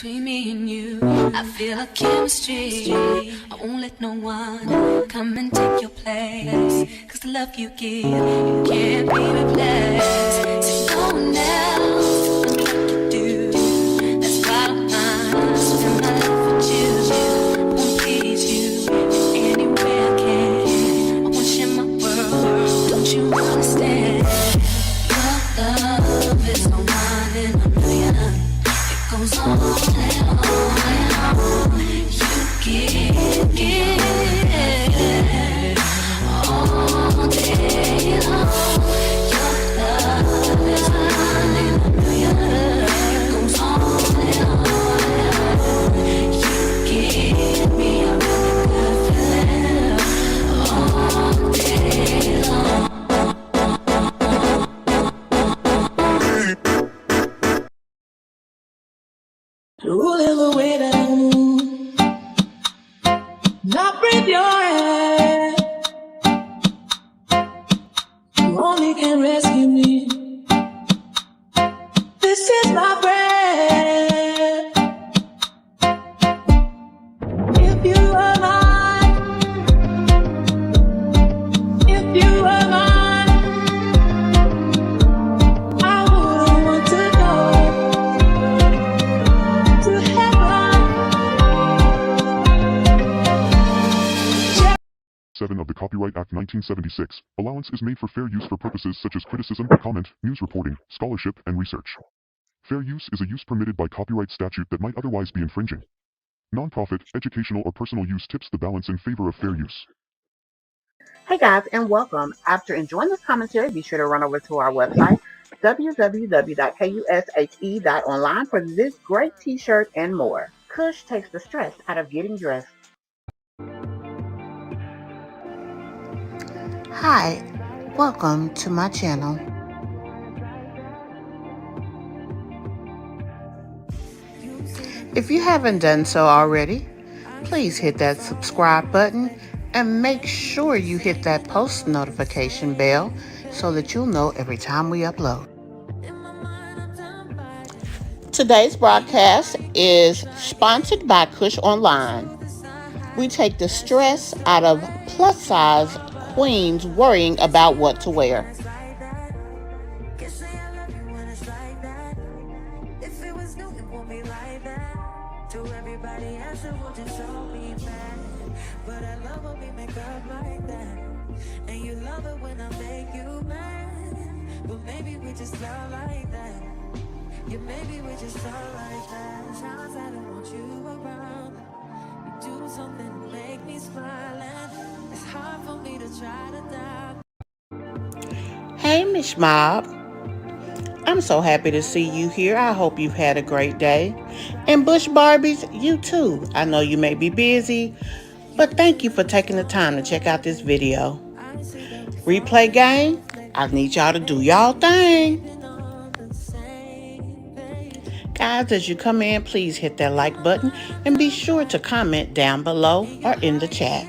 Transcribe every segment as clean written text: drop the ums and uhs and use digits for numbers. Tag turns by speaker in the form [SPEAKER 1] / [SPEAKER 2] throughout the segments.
[SPEAKER 1] Between me and you, I feel a chemistry. I won't let no one come and take your place. Cause the love you give, you can't be replaced. See, no one else can like you do. That's why I spend my life with you. I won't please you in any way I can. I want you in my world, don't you understand? Your love is no one in a million. Goes on and on and on. You give all day long. Your love is one in a million. It goes on and on and on. You give me a really good feeling all day long.
[SPEAKER 2] To live the way that I move, not breathe your air. You only can rescue me. This is my prayer. If you were mine, if you were mine, I wouldn't want to go to heaven.
[SPEAKER 3] 7 of the Copyright Act 1976, allowance is made for fair use for purposes such as criticism, comment, news reporting, scholarship, and research. Fair use is a use permitted by copyright statute that might otherwise be infringing. Nonprofit, educational, or personal use tips the balance in favor of fair use.
[SPEAKER 4] Hey guys, and welcome. After enjoying this commentary, be sure to run over to our website, www.kushe.online, for this great t-shirt and more. Kush takes the stress out of getting dressed. Hi, welcome to my channel. If you haven't done so already, please hit that subscribe button and make sure you hit that post notification bell so that you'll know every time we upload. Today's broadcast is sponsored by Kush Online. We take the stress out of plus-size queens worrying about what to wear. Hey, Miss Mob. I'm so happy to see you here. I hope you've had a great day. And Bush Barbies, you too. I know you may be busy, but thank you for taking the time to check out this video. Replay gang, I need y'all to do y'all thing. Guys, as you come in, please hit that like button and be sure to comment down below or in the chat.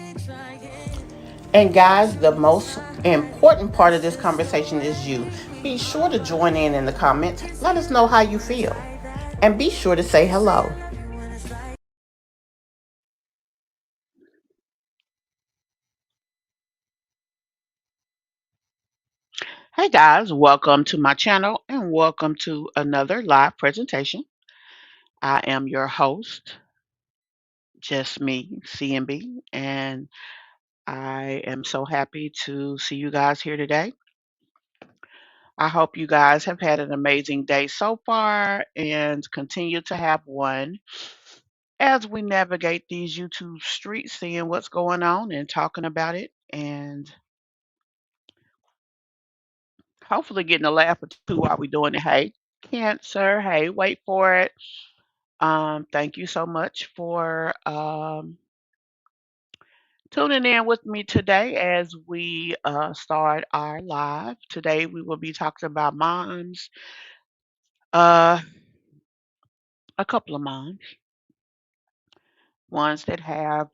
[SPEAKER 4] And guys, the most important part of this conversation is you. Be sure to join in the comments. Let us know how you feel. And be sure to say hello. Hey guys, welcome to my channel and welcome to another live presentation. I am your host, just me, CMB, and I am so happy to see you guys here today. I hope you guys have had an amazing day so far and continue to have one as we navigate these YouTube streets, seeing what's going on and talking about it, and hopefully getting a laugh or two while we're doing it. Hey, Cancer. Hey, wait for it. Thank you so much for tuning in with me today as we start our live. Today we will be talking about moms, uh, a couple of moms, ones that have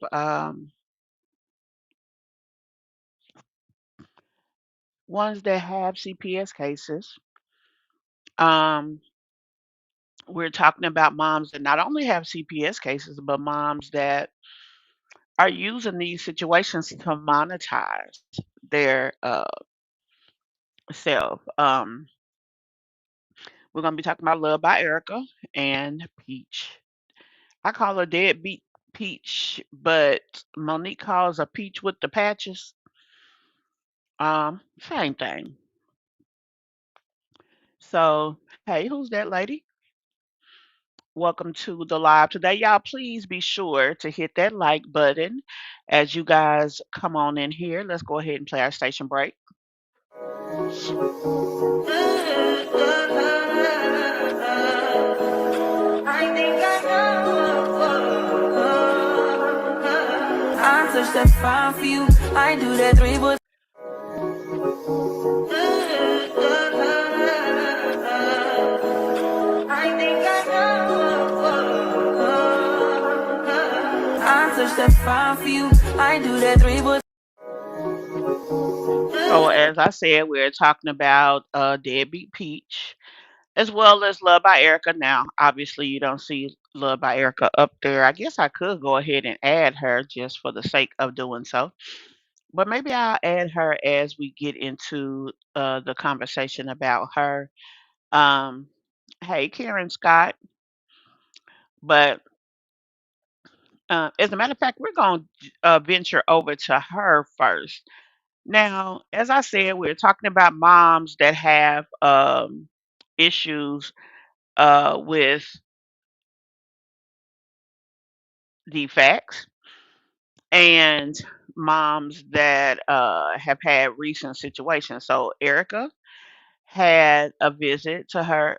[SPEAKER 4] CPS cases, um, we're talking about moms that not only have CPS cases, but moms that are using these situations to monetize their self. We're gonna be talking about Love by Erica and Peach. I call her deadbeat Peach, but Monique calls her Peach with the patches. Same thing. So, hey, who's that lady? Welcome to the live today. Y'all, please be sure to hit that like button as you guys come on in here. Let's go ahead and play our station break.
[SPEAKER 2] I think I know. I touch that fine for you. I do that three, but I think I know. I touch that fine for you. I do that three, but
[SPEAKER 4] So, as I said, we're talking about Deadbeat Peach as well as Love by Erica. Now, obviously, you don't see Love by Erica up there. I guess I could go ahead and add her just for the sake of doing so. But maybe I'll add her as we get into the conversation about her. Um, hey, Karen Scott. But as a matter of fact, we're going to venture over to her first. Now, as I said, we're talking about moms that have issues with defects and moms that have had recent situations. So, Erica had a visit to her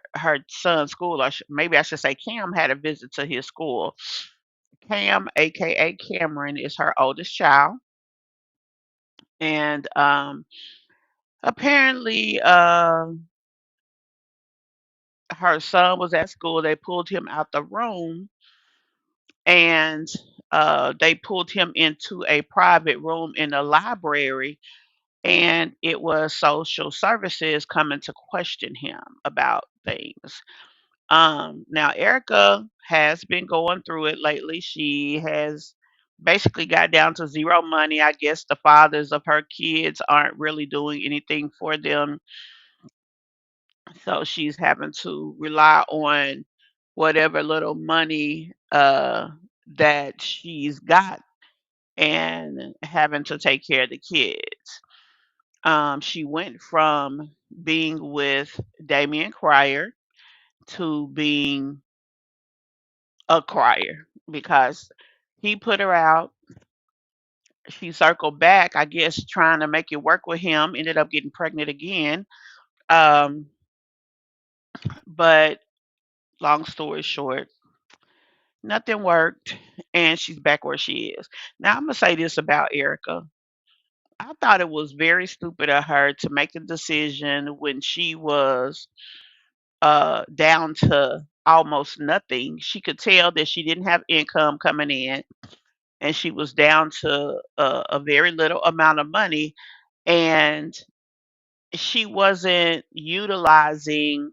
[SPEAKER 4] son's school, or maybe I should say Cam had a visit to his school. Cam, aka Cameron, is her oldest child, and apparently her son was at school. They pulled him out the room, and they pulled him into a private room in the library, and it was social services coming to question him about things. Now Erica has been going through it lately. She has basically got down to zero money. I guess the fathers of her kids aren't really doing anything for them. So she's having to rely on whatever little money that she's got and having to take care of the kids. She went from being with Damian Cryer to being a crier because he put her out. She circled back, I guess, trying to make it work with him, ended up getting pregnant again. Um, but long story short, nothing worked, and she's back where she is. Now, I'm going to say this about Erica. I thought it was very stupid of her to make a decision when she was down to almost nothing. She could tell that she didn't have income coming in and she was down to a very little amount of money, and she wasn't utilizing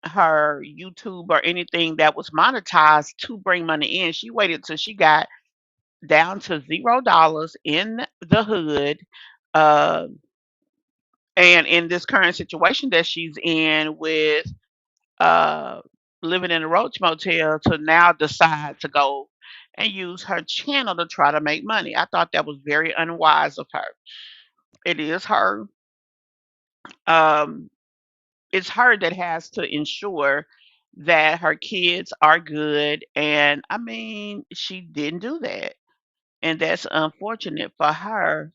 [SPEAKER 4] her YouTube or anything that was monetized to bring money in. She waited till she got down to $0 in the hood. Uh, and in this current situation that she's in with uh, living in a roach motel, to now decide to go and use her channel to try to make money. I thought that was very unwise of her. It is her. Um, it's her that has to ensure that her kids are good. And I mean, she didn't do that. And that's unfortunate for her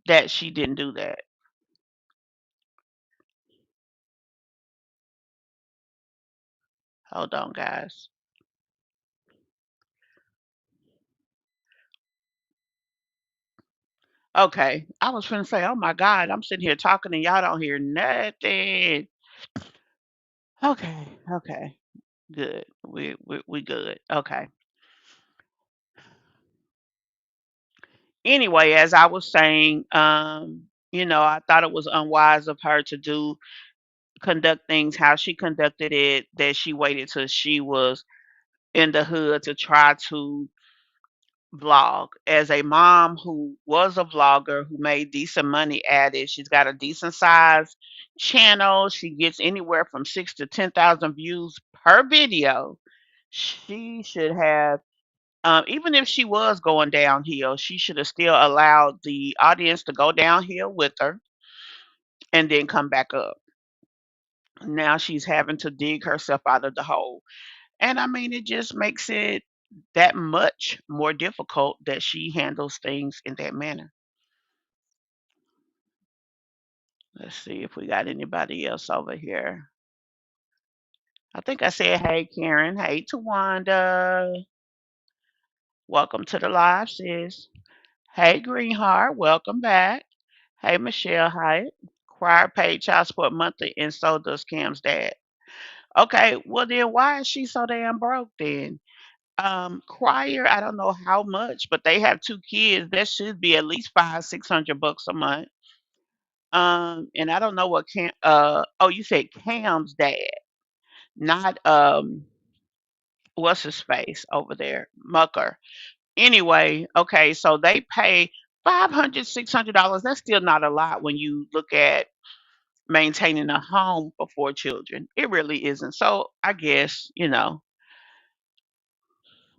[SPEAKER 4] that she didn't do that. Hold on, guys. Okay. I was going to say, oh my God, I'm sitting here talking and y'all don't hear nothing. Okay. Okay. Good. We good. Okay. Anyway, as I was saying, I thought it was unwise of her to do conduct things how she conducted it, that she waited till she was in the hood to try to vlog. As a mom who was a vlogger who made decent money at it, she's got a decent size channel. She gets anywhere from 6 to 10,000 views per video. She should have, even if she was going downhill, she should have still allowed the audience to go downhill with her and then come back up. Now she's having to dig herself out of the hole. And I mean, it just makes it that much more difficult that she handles things in that manner. Let's see if we got anybody else over here. I think I said, hey, Karen. Hey, Tawanda. Welcome to the live, sis. Hey, Greenheart. Welcome back. Hey, Michelle Hyatt. Crier paid child support monthly, and so does Cam's dad. Okay, well, then why is she so damn broke then? Crier, I don't know how much, but they have 2 kids. That should be at least 500-600 bucks a month. And I don't know what oh, you said Cam's dad, not what's his face over there, Mucker. Anyway, okay, so they pay $500-600. That's still not a lot when you look at maintaining a home for 4 children. It really isn't. So I guess,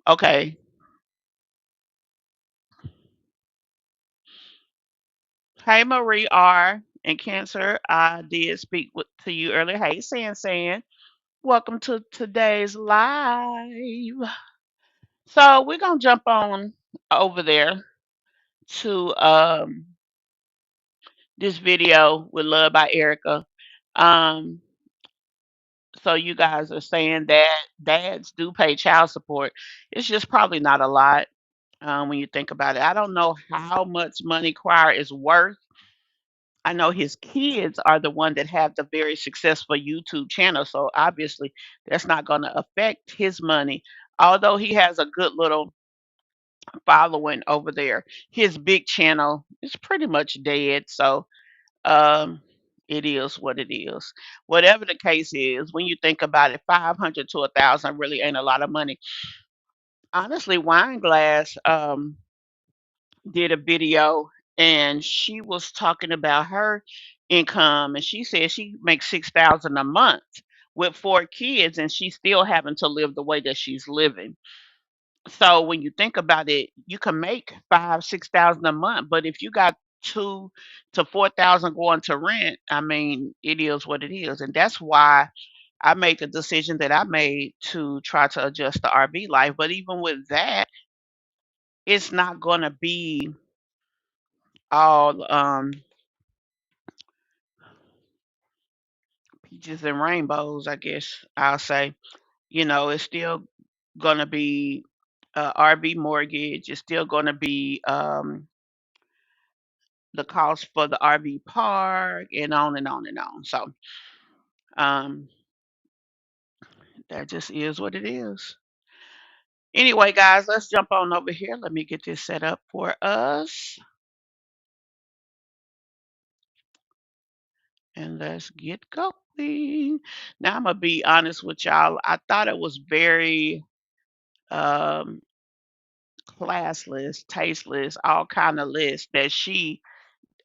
[SPEAKER 4] okay. Hey, Marie R. and Cancer. I did speak to you earlier. Hey, San. Welcome to today's live. So we're gonna jump on over there to this video with Love by Erica. Um, so you guys are saying that dads do pay child support. It's just probably not a lot when you think about it. I don't know how much money Crier is worth. I know his kids are the one that have the very successful YouTube channel, so obviously that's not going to affect his money. Although he has a good little following over there, his big channel is pretty much dead. So um, it is what it is. Whatever the case is, when you think about it, 500 to 1,000 really ain't a lot of money. Honestly, Wine Glass did a video and she was talking about her income and she said she makes 6,000 a month with 4 kids and she's still having to live the way that she's living. So when you think about it, you can make 5, 6,000 a month, but if you got 2 to 4,000 going to rent, I mean, it is what it is, and that's why I made the decision that I made to try to adjust the RV life. But even with that, it's not going to be all peaches and rainbows, I guess I'll say. It's still gonna be RV mortgage. It's still gonna be the cost for the RV park and on and on and on. So um, that just is what it is. Anyway, guys, let's jump on over here. Let me get this set up for us, and let's get going. Now I'm gonna be honest with y'all. I thought it was very um classless, tasteless, all kind of list that she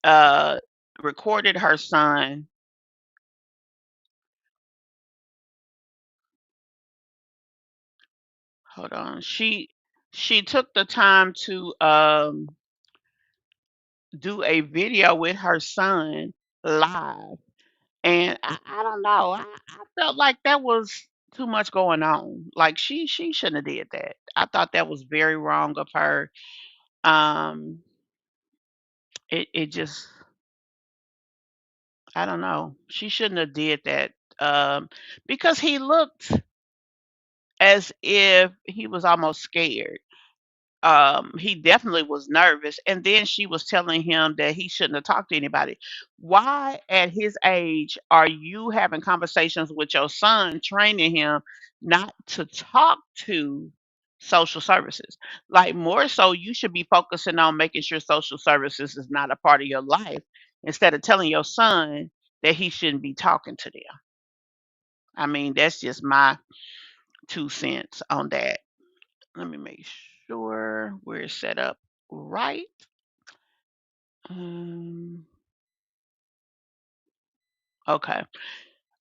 [SPEAKER 4] uh recorded her son. Hold on. She took the time to do a video with her son live. And I don't know. I felt like that was too much going on. Like she shouldn't have did that. I thought that was very wrong of her. Um it just, I don't know. She shouldn't have did that. Because he looked as if he was almost scared. He definitely was nervous. And then she was telling him that he shouldn't have talked to anybody. Why, at his age, are you having conversations with your son, training him not to talk to social services? Like, more so, you should be focusing on making sure social services is not a part of your life instead of telling your son. that he shouldn't be talking to them. I mean, that's just my 2 cents on that. Let me make sure we're set up right. Okay.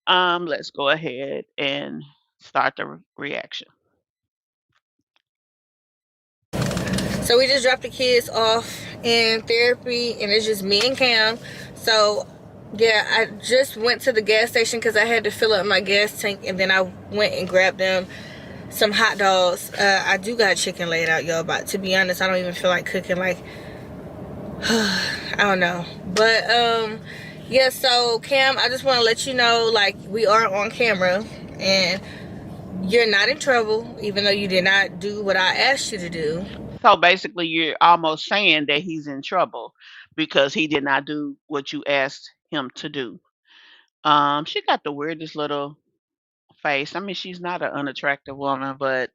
[SPEAKER 4] Let's go ahead and start the reaction.
[SPEAKER 5] So we just dropped the kids off in therapy, and it's just me and Cam. So yeah, I just went to the gas station because I had to fill up my gas tank, and then I went and grabbed them some hot dogs. I do got chicken laid out, y'all, but to be honest, I don't even feel like cooking. Like, I don't know. But yeah, so Cam, I just want to let you know, like, we are on camera and you're not in trouble, even though you did not do what I asked you to do.
[SPEAKER 4] So basically, you're almost saying that he's in trouble because he did not do what you asked him to do. She got the weirdest little face. I mean, she's not an unattractive woman, but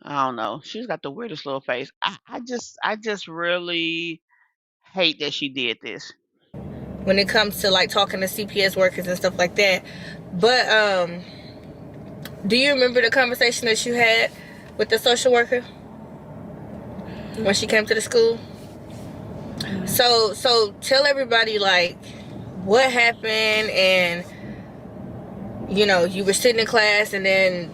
[SPEAKER 4] I don't know. She's got the weirdest little face. I just really hate that she did this.
[SPEAKER 5] When it comes to like talking to CPS workers and stuff like that. But do you remember the conversation that you had with the social worker when she came to the school? So tell everybody like what happened, and you know, you were sitting in class and then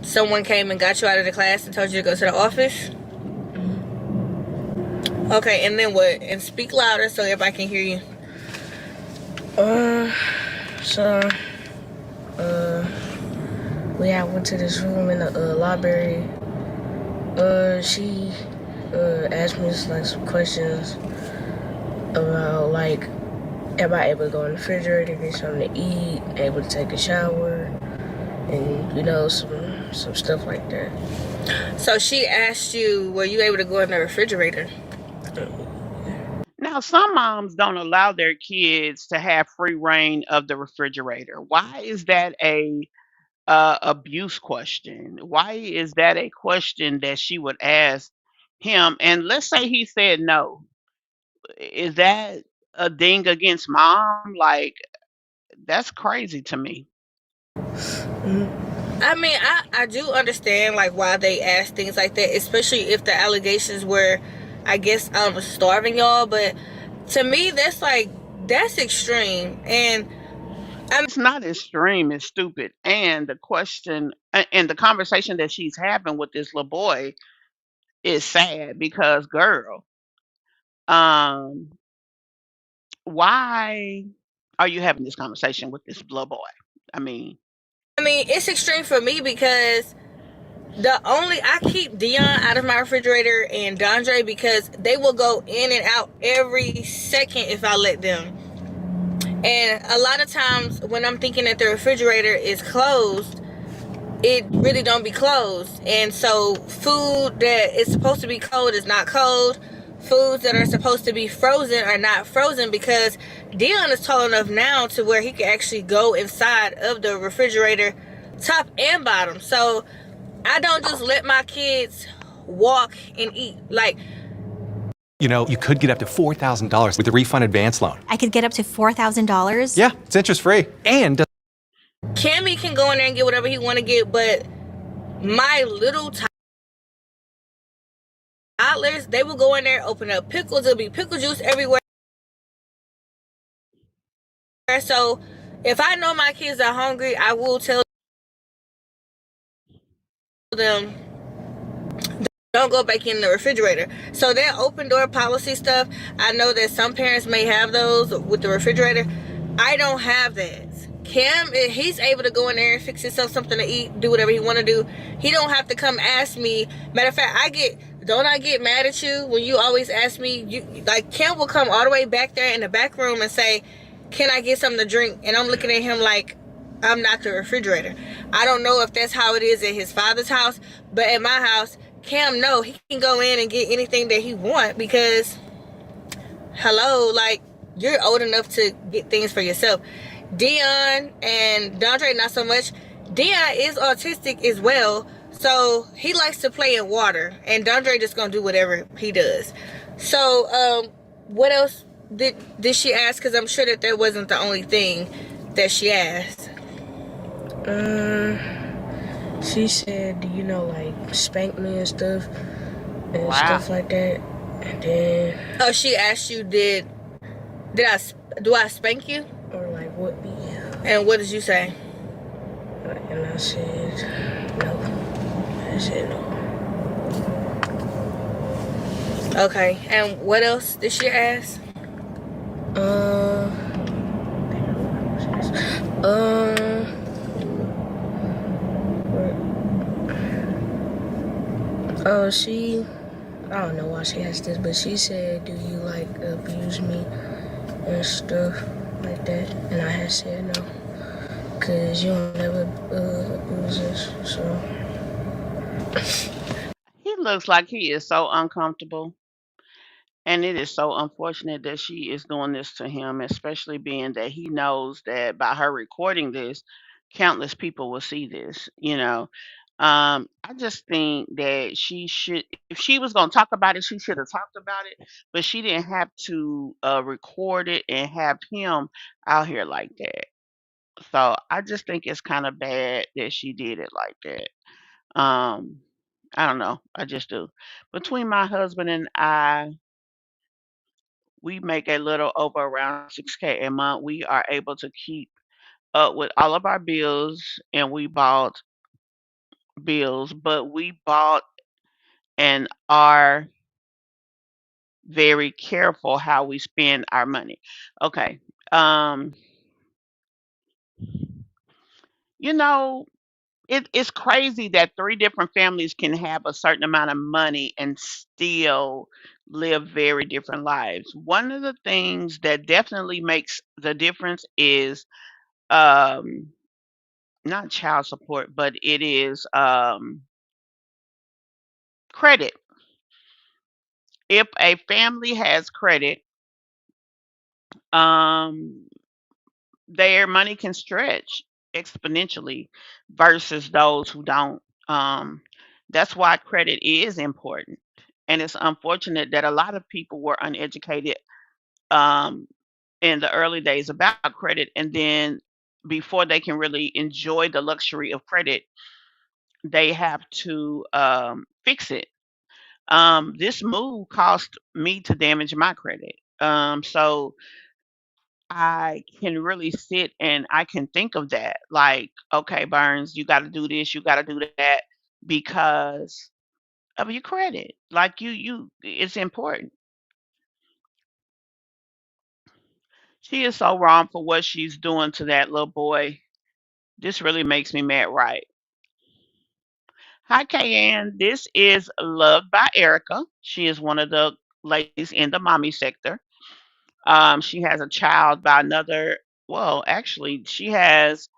[SPEAKER 5] someone came and got you out of the class and told you to go to the office. Okay, and then what? And speak louder so everybody can hear you. We had went to this room in the library. She asked me like some questions about like, am I able to go in the refrigerator, get something to eat, able to take a shower, and you know, some stuff like that. So she asked you, were you able to go in the refrigerator?
[SPEAKER 4] Now, some moms don't allow their kids to have free reign of the refrigerator. Why is that a abuse question? Why is that a question that she would ask him? And let's say he said no. Is that a ding against mom? Like, that's crazy to me.
[SPEAKER 5] I mean, I do understand like why they ask things like that, especially if the allegations were, I guess, starving y'all. But to me, that's extreme, and
[SPEAKER 4] It's not extreme, it's stupid. And the question and the conversation that she's having with this little boy is sad because, girl, um, why are you having this conversation with this little boy? I mean,
[SPEAKER 5] it's extreme for me because I keep Dion out of my refrigerator and Dondre because they will go in and out every second if I let them. And a lot of times when I'm thinking that the refrigerator is closed, it really don't be closed. And so food that is supposed to be cold is not cold. Foods that are supposed to be frozen are not frozen because Dion is tall enough now to where he can actually go inside of the refrigerator, top and bottom. So I don't just let my kids walk and eat. Like,
[SPEAKER 6] you know, you could get up to $4,000 with the refund advance loan.
[SPEAKER 7] I could get up to $4,000?
[SPEAKER 6] Yeah, it's interest-free. And
[SPEAKER 5] Cammy can go in there and get whatever he want to get, but my little toddlers, they will go in there, open up pickles. There'll be pickle juice everywhere. So if I know my kids are hungry, I will tell them, don't go back in the refrigerator. So that open door policy stuff, I know that some parents may have those with the refrigerator. I don't have that. Cam, he's able to go in there and fix himself something to eat, do whatever he want to do. He don't have to come ask me. Matter of fact, I get mad at you when you always ask me. Like, Cam will come all the way back there in the back room and say, can I get something to drink? And I'm looking at him like, I'm not the refrigerator. I don't know if that's how it is at his father's house, but at my house, Cam, no, he can go in and get anything that he want because, hello, like, you're old enough to get things for yourself. Dion and Dondre, not so much. Dion is autistic as well, so he likes to play in water, and Dondre just gonna do whatever he does. So, what else Did she ask? Because I'm sure that that wasn't the only thing that she asked.
[SPEAKER 2] She said, do you know, like, spank me and
[SPEAKER 4] Wow.
[SPEAKER 2] stuff like that. And then,
[SPEAKER 5] Oh, she asked you, did I do I spank you?
[SPEAKER 2] or like, what be?
[SPEAKER 5] And what did you say?
[SPEAKER 2] And I said, no. I said, no.
[SPEAKER 5] Okay. And what else did she ask?
[SPEAKER 2] Uh, um, I don't know why she asked this, but she said, do you like abuse me and stuff like that? And I had said no, cause you don't ever abuse us, so.
[SPEAKER 4] He looks like he is so uncomfortable. And it is so unfortunate that she is doing this to him, especially being that he knows that by her recording this, countless people will see this, you know. I just think that she should, if she was going to talk about it, she should have talked about it, but she didn't have to record it and have him out here like that. So I just think it's kind of bad that she did it like that. Um, I don't know. I just do. Between my husband and I, we make a little over around 6K a month. We are able to keep up with all of our bills, and we bought bills, but we bought and are very careful how we spend our money. Okay. Um, you know, it's crazy that three different families can have a certain amount of money and still live very different lives. One of the things that definitely makes the difference is um not child support, but it is credit. If a family has credit, um, their money can stretch exponentially versus those who don't. Um, that's why credit is important. And it's unfortunate that a lot of people were uneducated um, in the early days about credit. And then before they can really enjoy the luxury of credit, they have to fix it. This move caused me to damage my credit. So I can really sit and I can think of that. Like, okay, Burns, you got to do this, you got to do that because of your credit. Like it's important. She is so wrong for what she's doing to that little boy. This really makes me mad, right? Hi, Kayanne. This is Loved by Erica. She is one of the ladies in the mommy sector. She has a child by another. Well, actually, she has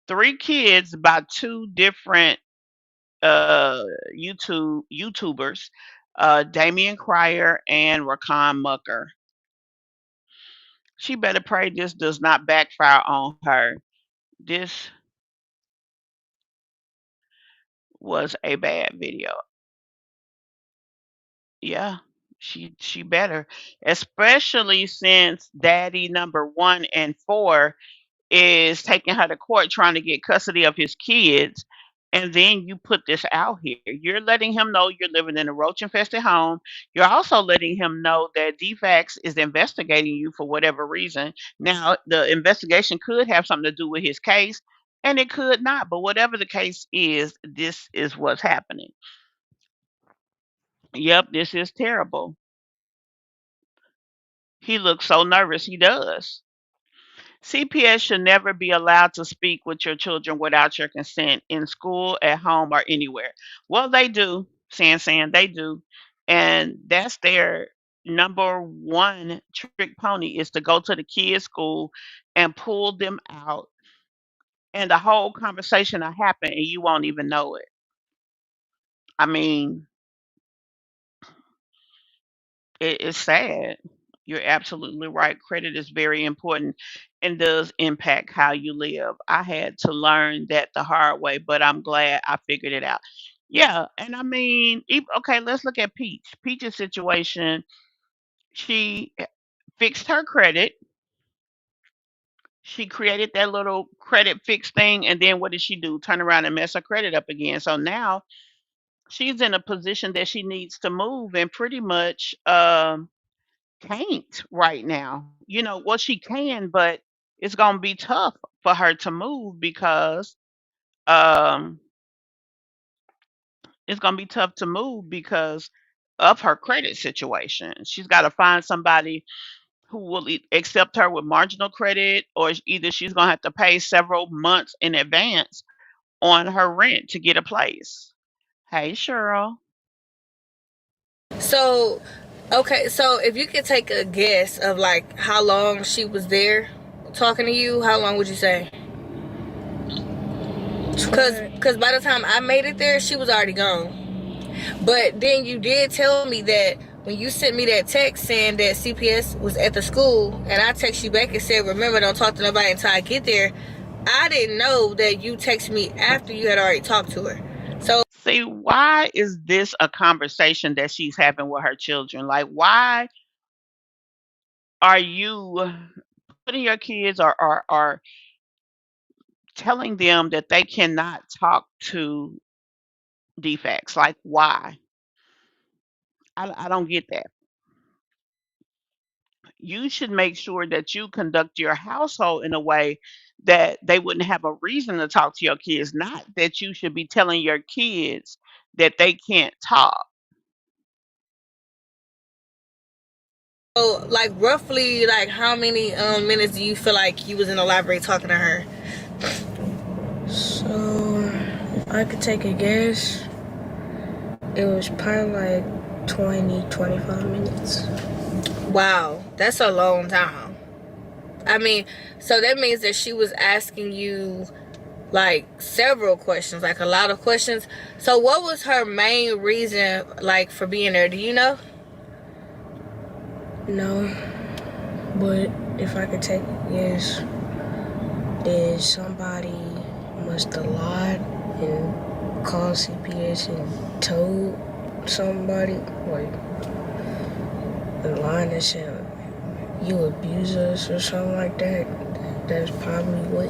[SPEAKER 4] three kids by two different YouTubers, Damian Cryer and Rakan Mucker. She better pray this does not backfire on her. This was a bad video. Yeah, she better, especially since Daddy number 1 and 4 is taking her to court trying to get custody of his kids. And then you put this out here. You're letting him know you're living in a roach infested home. You're also letting him know that DFAX is investigating you for whatever reason. Now, the investigation could have something to do with his case, and it could not. But whatever the case is, this is what's happening. Yep, this is terrible. He looks so nervous. He does. CPS should never be allowed to speak with your children without your consent in school, at home, or anywhere. Well, they do, San, they do. And that's their number one trick pony is to go to the kids' school and pull them out. And the whole conversation will happen and you won't even know it. I mean, it's sad. You're absolutely right. Credit is very important and does impact how you live. I had to learn that the hard way, but I'm glad I figured it out. Yeah, and I mean, okay, let's look at Peach. Peach's situation, she fixed her credit. She created that little credit fix thing, and then what did she do? Turn around and mess her credit up again. So now she's in a position that she needs to move and pretty much can't right now. Well, she can, but it's gonna be tough for her to move because um it's gonna be tough to move because of her credit situation. She's got to find somebody who will accept her with marginal credit, or either she's gonna have to pay several months in advance on her rent to get a place. Hey, Cheryl.
[SPEAKER 5] So, okay, so if you could take a guess of like how long she was there talking to you, how long would you say? Cause by the time I made it there, she was already gone. But then you did tell me that when you sent me that text saying that CPS was at the school, and I text you back and said, remember, don't talk to nobody until I get there. I didn't know that you texted me after you had already talked to her. So,
[SPEAKER 4] See, why is this a conversation that she's having with her children? Like, why are you putting your kids or telling them that they cannot talk to defects? Like, why? I don't get that. You should make sure that you conduct your household in a way that they wouldn't have a reason to talk to your kids, not that you should be telling your kids that they can't talk.
[SPEAKER 5] like roughly, like how many minutes do you feel like you was in the library talking to her?
[SPEAKER 2] So, if I could take a guess, it was probably like 20, 25 minutes.
[SPEAKER 5] Wow, that's a long time. I mean, so that means that she was asking you like several questions, like a lot of questions. So what was her main reason like for being there? Do you know?
[SPEAKER 2] No, but if I could take a guess, then somebody must have lied and called CPS and told somebody, like, the line that said, you abuse us or something like that. That's probably what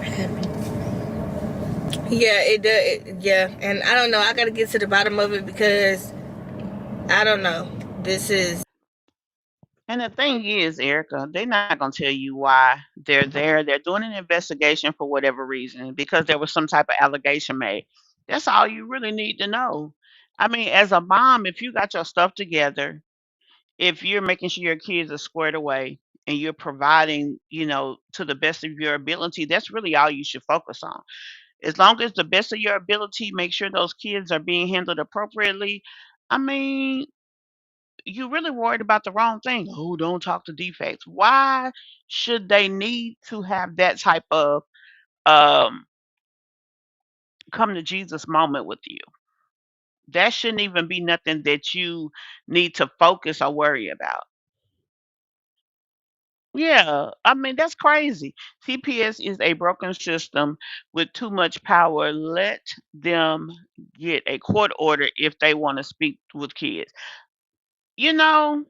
[SPEAKER 2] happened.
[SPEAKER 5] Yeah, it does. Yeah, and I don't know. I gotta get to the bottom of it because I don't know. This is
[SPEAKER 4] And the thing is, Erica, they're not going to tell you why they're there. They're doing an investigation for whatever reason because there was some type of allegation made. That's all you really need to know. I mean, as a mom, if you got your stuff together, if you're making sure your kids are squared away and you're providing, to the best of your ability, that's really all you should focus on. As long as the best of your ability, make sure those kids are being handled appropriately. I mean, you really worried about the wrong thing. Oh, don't talk to defects. Why should they need to have that type of um come to Jesus moment with you? That shouldn't even be nothing that you need to focus or worry about. Yeah, I mean that's crazy. CPS is a broken system with too much power. Let them get a court order if they want to speak with kids. You know,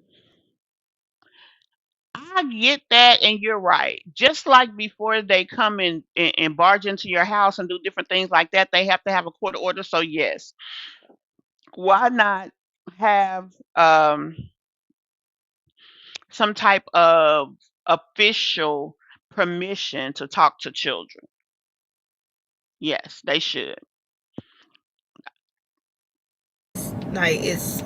[SPEAKER 4] I get that, and you're right. Just like before they come and barge into your house and do different things like that, they have to have a court order. So yes, why not have some type of official permission to talk to children? Yes, they should.
[SPEAKER 5] like it's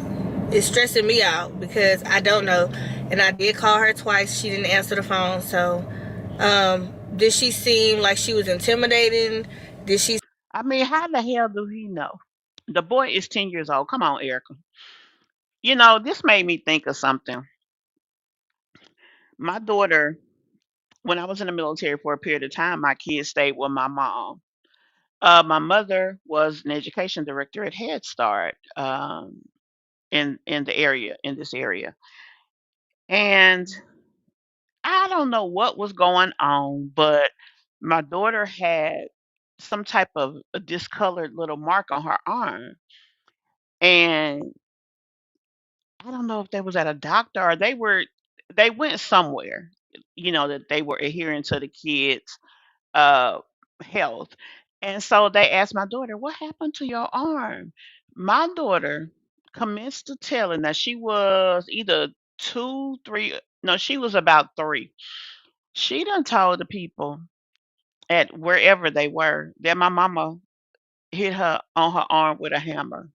[SPEAKER 5] stressing me out because I don't know. And I did call her twice. She didn't answer the phone. So, did she seem like she was intimidating? Did she?
[SPEAKER 4] I mean, how the hell do he know? The boy is 10 years old. Come on, Erica. This made me think of something. My daughter, when I was in the military for a period of time, my kids stayed with my mom. My mother was an education director at Head Start in the area, in this area, and I don't know what was going on, but my daughter had some type of a discolored little mark on her arm, and I don't know if they was at a doctor or they were. they went somewhere, that they were adhering to the kids' uh, health. And so they asked my daughter, "What happened to your arm?" My daughter commenced to telling that she was either two, three, no, she was about three. She done told the people at wherever they were that my mama hit her on her arm with a hammer.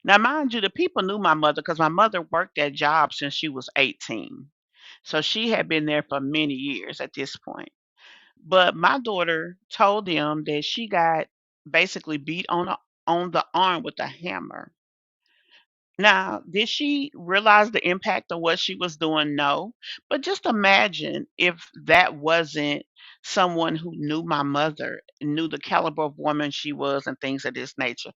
[SPEAKER 4] Now, mind you, the people knew my mother because my mother worked that job since she was 18. So she had been there for many years at this point. But my daughter told them that she got basically beat on the arm with a hammer. Now, did she realize the impact of what she was doing? No. But just imagine if that wasn't someone who knew my mother, knew the caliber of woman she was, and things of this nature.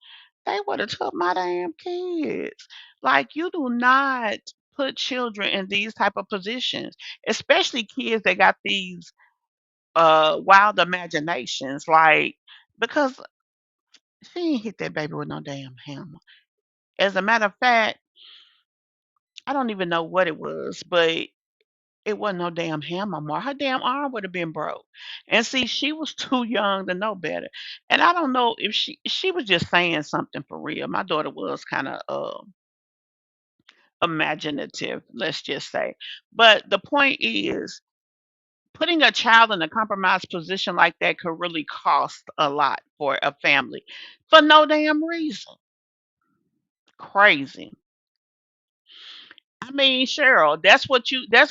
[SPEAKER 4] They would have took my damn kids. Like, you do not put children in these type of positions, especially kids that got these wild imaginations. Like, because she ain't hit that baby with no damn hammer. As a matter of fact, I don't even know what it was, but it wasn't no damn hammer, Mar. Her damn arm would have been broke. And see, she was too young to know better. And I don't know if she was just saying something for real. My daughter was kind of imaginative, let's just say. But the point is, putting a child in a compromised position like that could really cost a lot for a family for no damn reason. Crazy. I mean, Cheryl, that's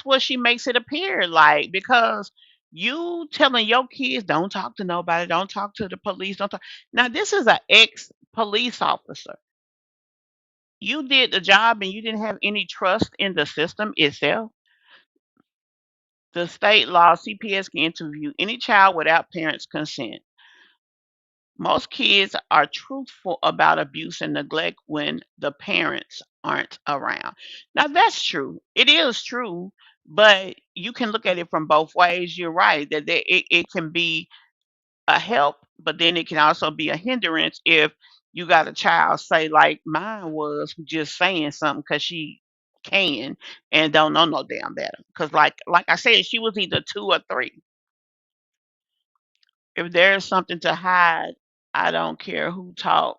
[SPEAKER 4] what she makes it appear like, because you telling your kids don't talk to nobody, don't talk to the police, don't talk. Now this is an ex police officer. You did the job and you didn't have any trust in the system itself. The state law CPS can interview any child without parents' consent. Most kids are truthful about abuse and neglect when the parents aren't around. Now, that's true. It is true, but you can look at it from both ways. You're right that it can be a help, but then it can also be a hindrance if you got a child, say, like mine was, who just saying something because she can and don't know no damn better. Because, like I said, she was either two or three. If there's something to hide, I don't care who talk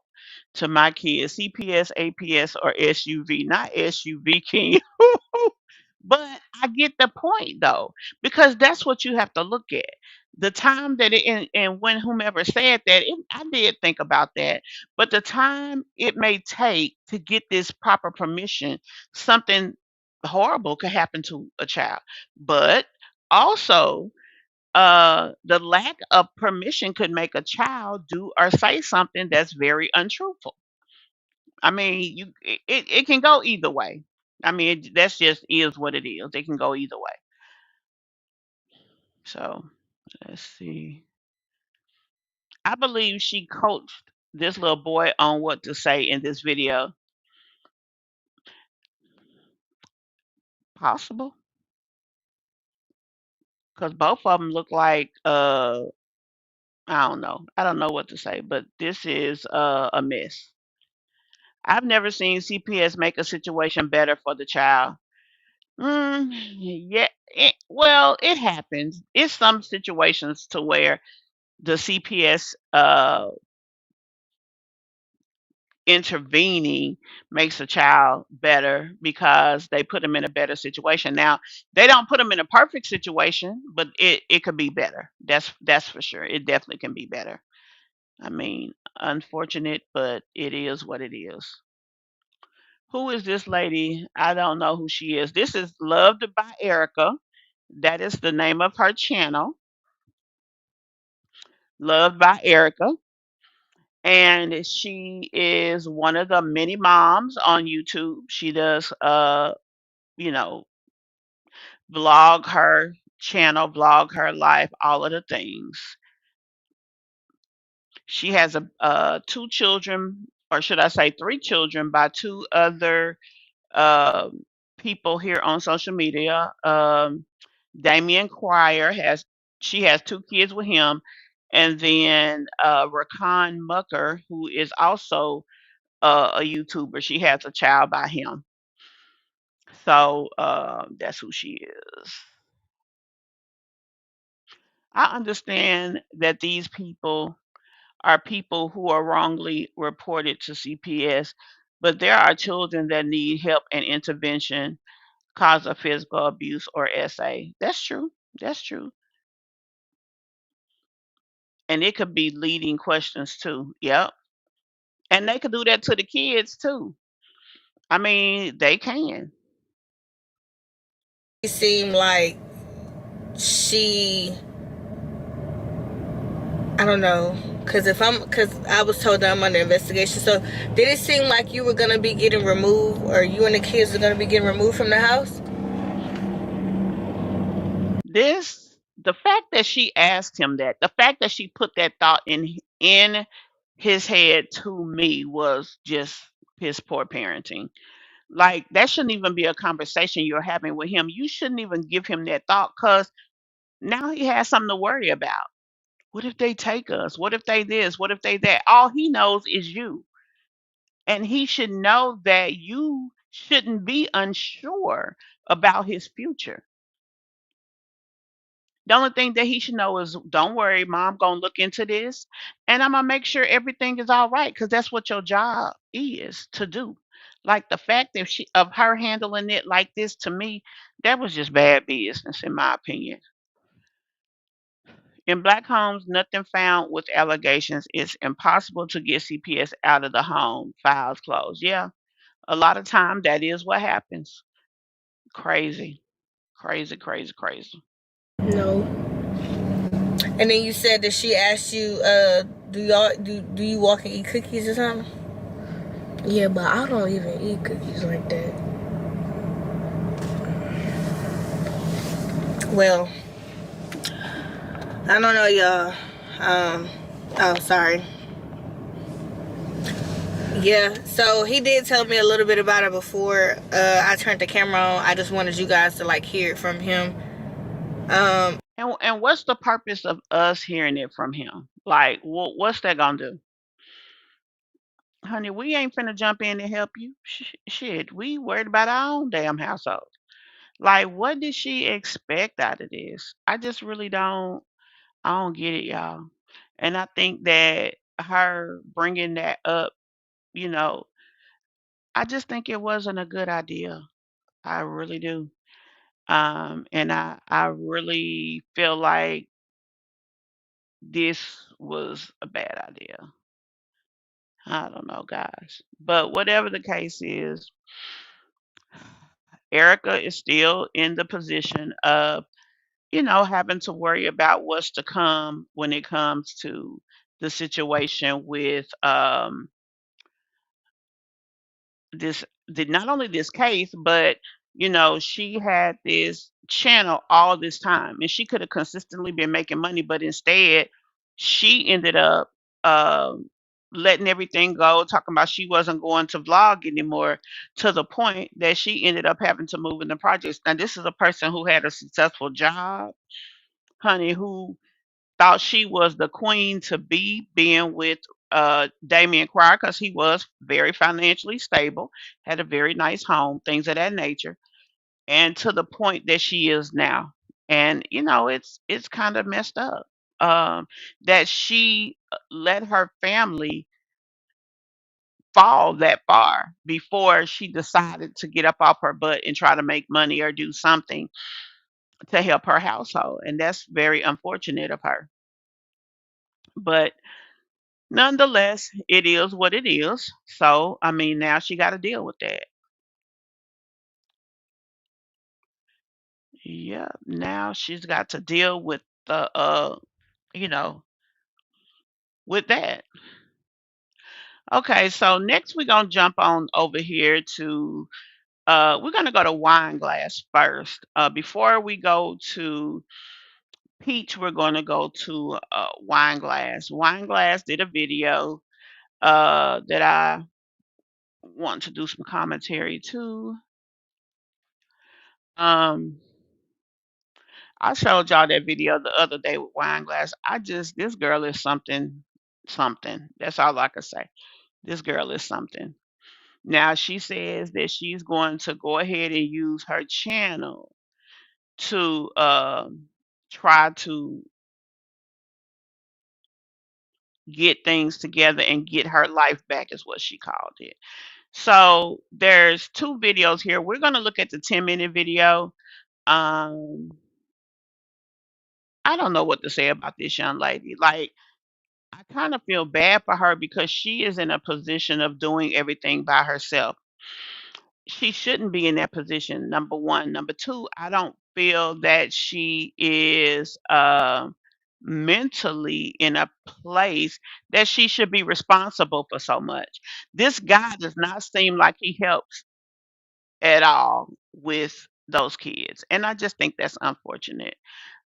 [SPEAKER 4] to my kids, CPS, APS, or SUV, not SUV King. But I get the point though, because that's what you have to look at. The time that it and when whomever said that, I did think about that. But the time it may take to get this proper permission, something horrible could happen to a child. But also, the lack of permission could make a child do or say something that's very untruthful. I mean, it can go either way. I mean, that's just is what it is. It can go either way. So let's see. I believe she coached this little boy on what to say in this video. Possible, because both of them look like I don't know. I don't know what to say, but this is a mess. I've never seen CPS make a situation better for the child. Yeah. Well, it happens. It's some situations to where the CPS intervening makes a child better because they put them in a better situation. Now, they don't put them in a perfect situation, but it could be better. That's for sure. It definitely can be better. I mean, unfortunate, but it is what it is. Who is this lady? I don't know who she is. This is Loved by Erica. That is the name of her channel, Loved by Erica. And she is one of the many moms on YouTube. She does you know, vlog her channel, vlog her life, all of the things. She has two children, or should I say three children, by two other uh, people here on social media. Damian Cryer she has two kids with him, and then Rakan Mucker, who is also a YouTuber. She has a child by him. So that's who she is. I understand that these people are people who are wrongly reported to CPS, but there are children that need help and intervention cause of physical abuse or SA. That's true. That's true. And it could be leading questions too. Yep. And they could do that to the kids too. I mean, they can.
[SPEAKER 5] It seemed like she, I don't know, because I was told that I'm under investigation. So did it seem like you were gonna be getting removed, or you and the kids are gonna be getting removed from the house?
[SPEAKER 4] The fact that she asked him that, the fact that she put that thought in his head to me was just his poor parenting. Like that shouldn't even be a conversation you're having with him. You shouldn't even give him that thought because now he has something to worry about. What if they take us? What if they this? What if they that? All he knows is you. And he should know that you shouldn't be unsure about his future. The only thing that he should know is don't worry, mom gonna look into this and I'm gonna make sure everything is all right because that's what your job is to do. Like the fact that she of her handling it like this to me, that was just bad business in my opinion. In black homes, nothing found with allegations. It's impossible to get CPS out of the home. Files closed. Yeah, a lot of time that is what happens. Crazy, crazy, crazy, crazy.
[SPEAKER 2] No.
[SPEAKER 5] And then you said that she asked you, do you walk and eat cookies or something?
[SPEAKER 2] Yeah, but I don't even eat cookies like that.
[SPEAKER 5] Well, I don't know, y'all. Oh, sorry. Yeah, so he did tell me a little bit about it before I turned the camera on. I just wanted you guys to like hear it from him.
[SPEAKER 4] And what's the purpose of us hearing it from him? Like, what's that gonna do? Honey, we ain't finna jump in and help you. Shit, we worried about our own damn household. Like, what did she expect out of this? I just really don't. I don't get it, y'all. And I think that her bringing that up, you know, I just think it wasn't a good idea. I really do. And I really feel like this was a bad idea. I don't know, guys. But whatever the case is, Erica is still in the position of, having to worry about what's to come when it comes to the situation with not only this case, but she had this channel all this time and she could have consistently been making money, but instead she ended up um letting everything go, talking about she wasn't going to vlog anymore, to the point that she ended up having to move in the projects. Now this is a person who had a successful job, honey, who thought she was the queen to be being with Damien Cryer because he was very financially stable, had a very nice home, things of that nature, and to the point that she is now. And it's kind of messed up that she let her family fall that far before she decided to get up off her butt and try to make money or do something to help her household. And that's very unfortunate of her. But nonetheless, it is what it is. So, I mean, now she got to deal with that. Yeah, now she's got to deal with the you know, with that. Okay, so next we're gonna jump on over here to we're gonna go to wine glass first. Before we go to peach, we're gonna go to wine glass. Wine glass did a video that I want to do some commentary to. Um I showed y'all that video the other day with wine glass. This girl is something, something. That's all I can say. This girl is something. Now she says that she's going to go ahead and use her channel to try to get things together and get her life back, is what she called it. So there's two videos here. We're going to look at the 10-minute video. Um, I don't know what to say about this young lady. Like, I kind of feel bad for her because she is in a position of doing everything by herself. She shouldn't be in that position, number one. Number two, I don't feel that she is mentally in a place that she should be responsible for so much. This guy does not seem like he helps at all with those kids. And I just think that's unfortunate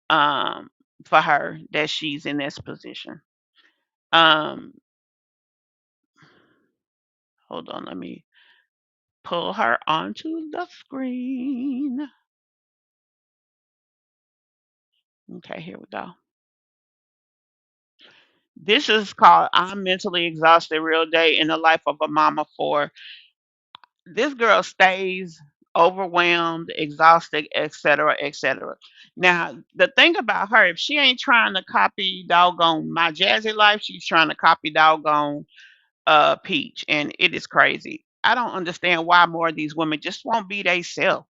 [SPEAKER 4] um, for her that she's in this position. Um, Hold on, let me pull her onto the screen. Okay, here we go. This is called I'm Mentally Exhausted Real Day in the Life of a Mama for. This girl stays overwhelmed, exhausted, etc., etc. Now, the thing about her, if she ain't trying to copy doggone My Jazzy Life, she's trying to copy doggone Peach, and it is crazy. I don't understand why more of these women just won't be they self.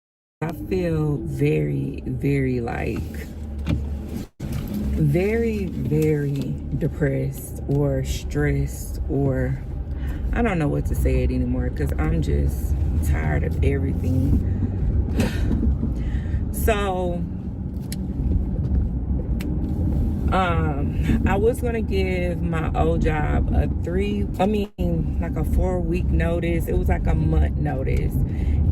[SPEAKER 8] I feel very, very very depressed or stressed, or I don't know what to say it anymore because I'm just tired of everything. So, I was gonna give my old job a 4-week notice. It was like a month notice.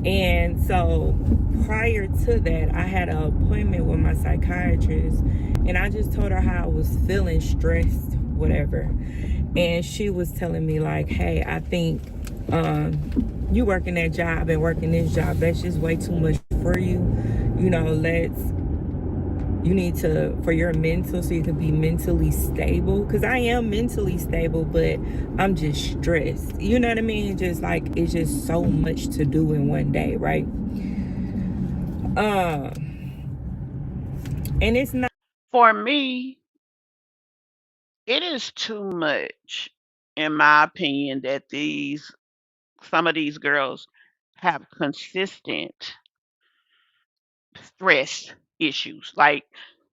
[SPEAKER 8] And so prior to that, I had an appointment with my psychiatrist, and I just told her how I was feeling stressed, whatever. And she was telling me like, hey, I think you working that job and working this job, that's just way too much for you. You know, you need to, for your mental, so you can be mentally stable, because I am mentally stable, but I'm just stressed, you know what I mean? Just like, it's just so much to do in one day, right? And it's not.
[SPEAKER 4] For me, it is too much, in my opinion, that these some of these girls have consistent stress issues. Like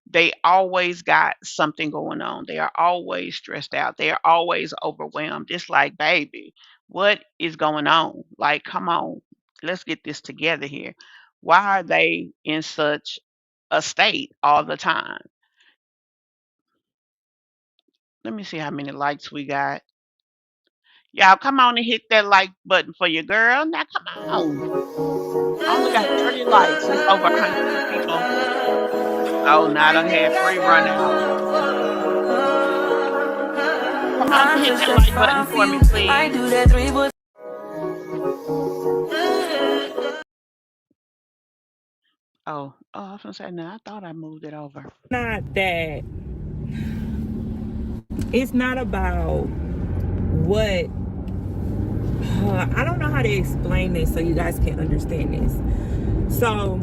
[SPEAKER 4] they always got something going on. They are always stressed out. They are always overwhelmed. It's like, baby, what is going on? Like, come on, let's get this together here. Why are they in such a state all the time? Let me see how many likes we got. Y'all come on and hit that like button for your girl. Now come on. I only got 30 likes. It's over 100 people. Oh, now I done had free run out. Come on and hit that like button for me, please. I was gonna say, no, I thought I moved it over.
[SPEAKER 8] Not that. It's not about what. I don't know how to explain this so you guys can understand this. So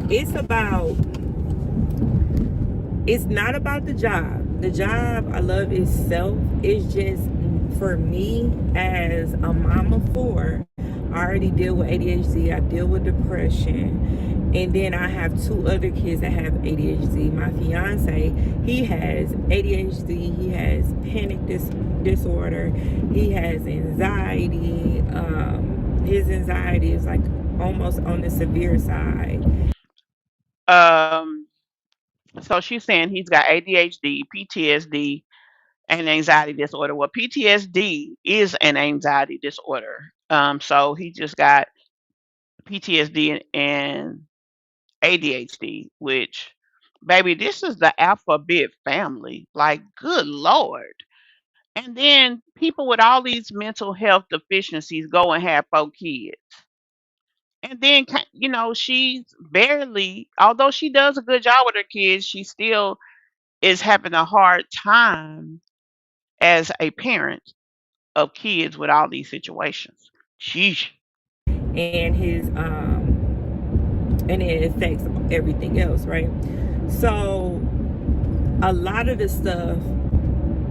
[SPEAKER 8] it's about. It's not about the job. The job, I love itself. It's just for me as a mom of four. I already deal with ADHD. I deal with depression. And then I have two other kids that have ADHD. My fiance, he has ADHD. He has panic disorder. He has anxiety. His anxiety is like almost on the severe side.
[SPEAKER 4] Um, so she's saying he's got ADHD, PTSD, and anxiety disorder. Well, PTSD is an anxiety disorder. So he just got PTSD and ADHD, which, baby, this is the alphabet family. Like, good Lord. And then people with all these mental health deficiencies go and have 4 kids. And then, she's barely, although she does a good job with her kids, she still is having a hard time as a parent of kids with all these situations. Sheesh.
[SPEAKER 8] and his and it affects everything else, right? So a lot of the stuff,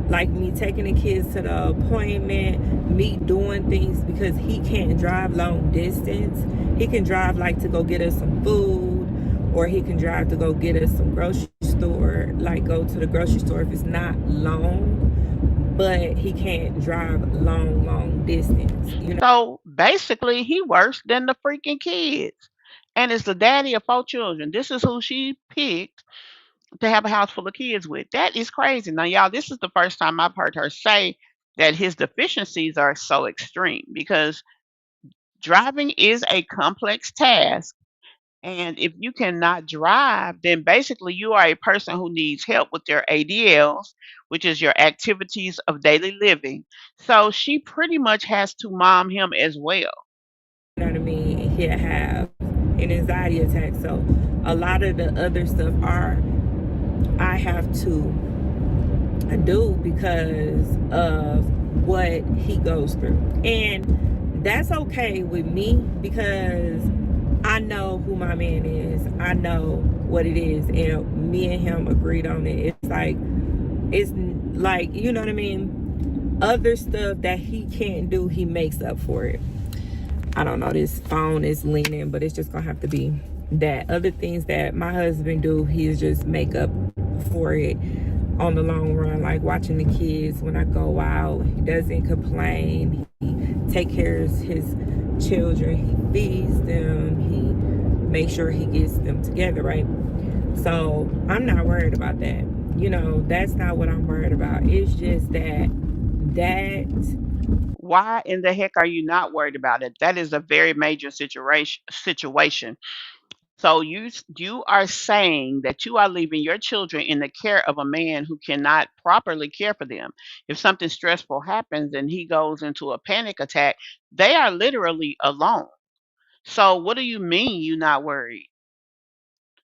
[SPEAKER 8] like me taking the kids to the appointment, me doing things, because he can't drive long distance. He can drive like to go get us some food, or he can drive to go get us some grocery store, like go to the grocery store if it's not long, but he can't drive long distance, you know.
[SPEAKER 4] So basically, he worse than the freaking kids. And is the daddy of 4 children. This is who she picked to have a house full of kids with. That is crazy. Now, y'all, this is the first time I've heard her say that his deficiencies are so extreme, because driving is a complex task. And if you cannot drive, then basically you are a person who needs help with their ADLs, which is your activities of daily living. So she pretty much has to mom him as well.
[SPEAKER 8] You know what I mean? And he'll have an anxiety attack. So a lot of the other stuff I have to do because of what he goes through. And that's okay with me, because I know who my man is. I know what it is. And me and him agreed on it. It's like, you know what I mean? Other stuff that he can't do, he makes up for it. I don't know, this phone is leaning, but it's just gonna have to be that. Other things that my husband do, he's just make up for it on the long run, like watching the kids when I go out. He doesn't complain. He take care of his children. He feeds them. He makes sure he gets them together, right? So I'm not worried about that. You know, that's not what I'm worried about. It's just that
[SPEAKER 4] Why in the heck are you not worried about it? That is a very major situation. So you are saying that you are leaving your children in the care of a man who cannot properly care for them. If something stressful happens and he goes into a panic attack, they are literally alone. So what do you mean you're not worried?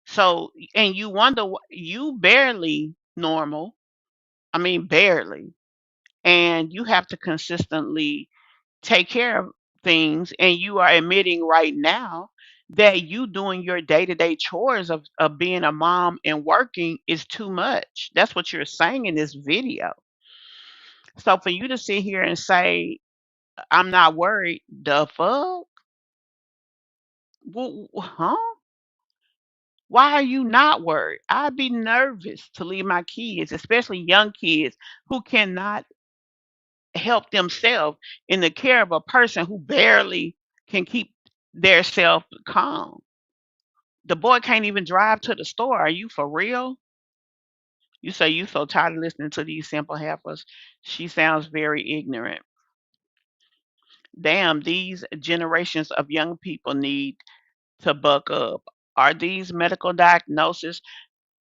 [SPEAKER 4] So, and you wonder, you barely normal. I mean, barely. And you have to consistently take care of things, and you are admitting right now that you doing your day-to-day chores of being a mom and working is too much. That's what you're saying in this video. So for you to sit here and say, I'm not worried, the fuck? Huh? Why are you not worried? I'd be nervous to leave my kids, especially young kids who cannot help themselves, in the care of a person who barely can keep their self calm. The boy can't even drive to the store. Are you for real? You say you so tired of listening to these simple heifers. She sounds very ignorant. Damn, these generations of young people need to buck up. Are these medical diagnoses?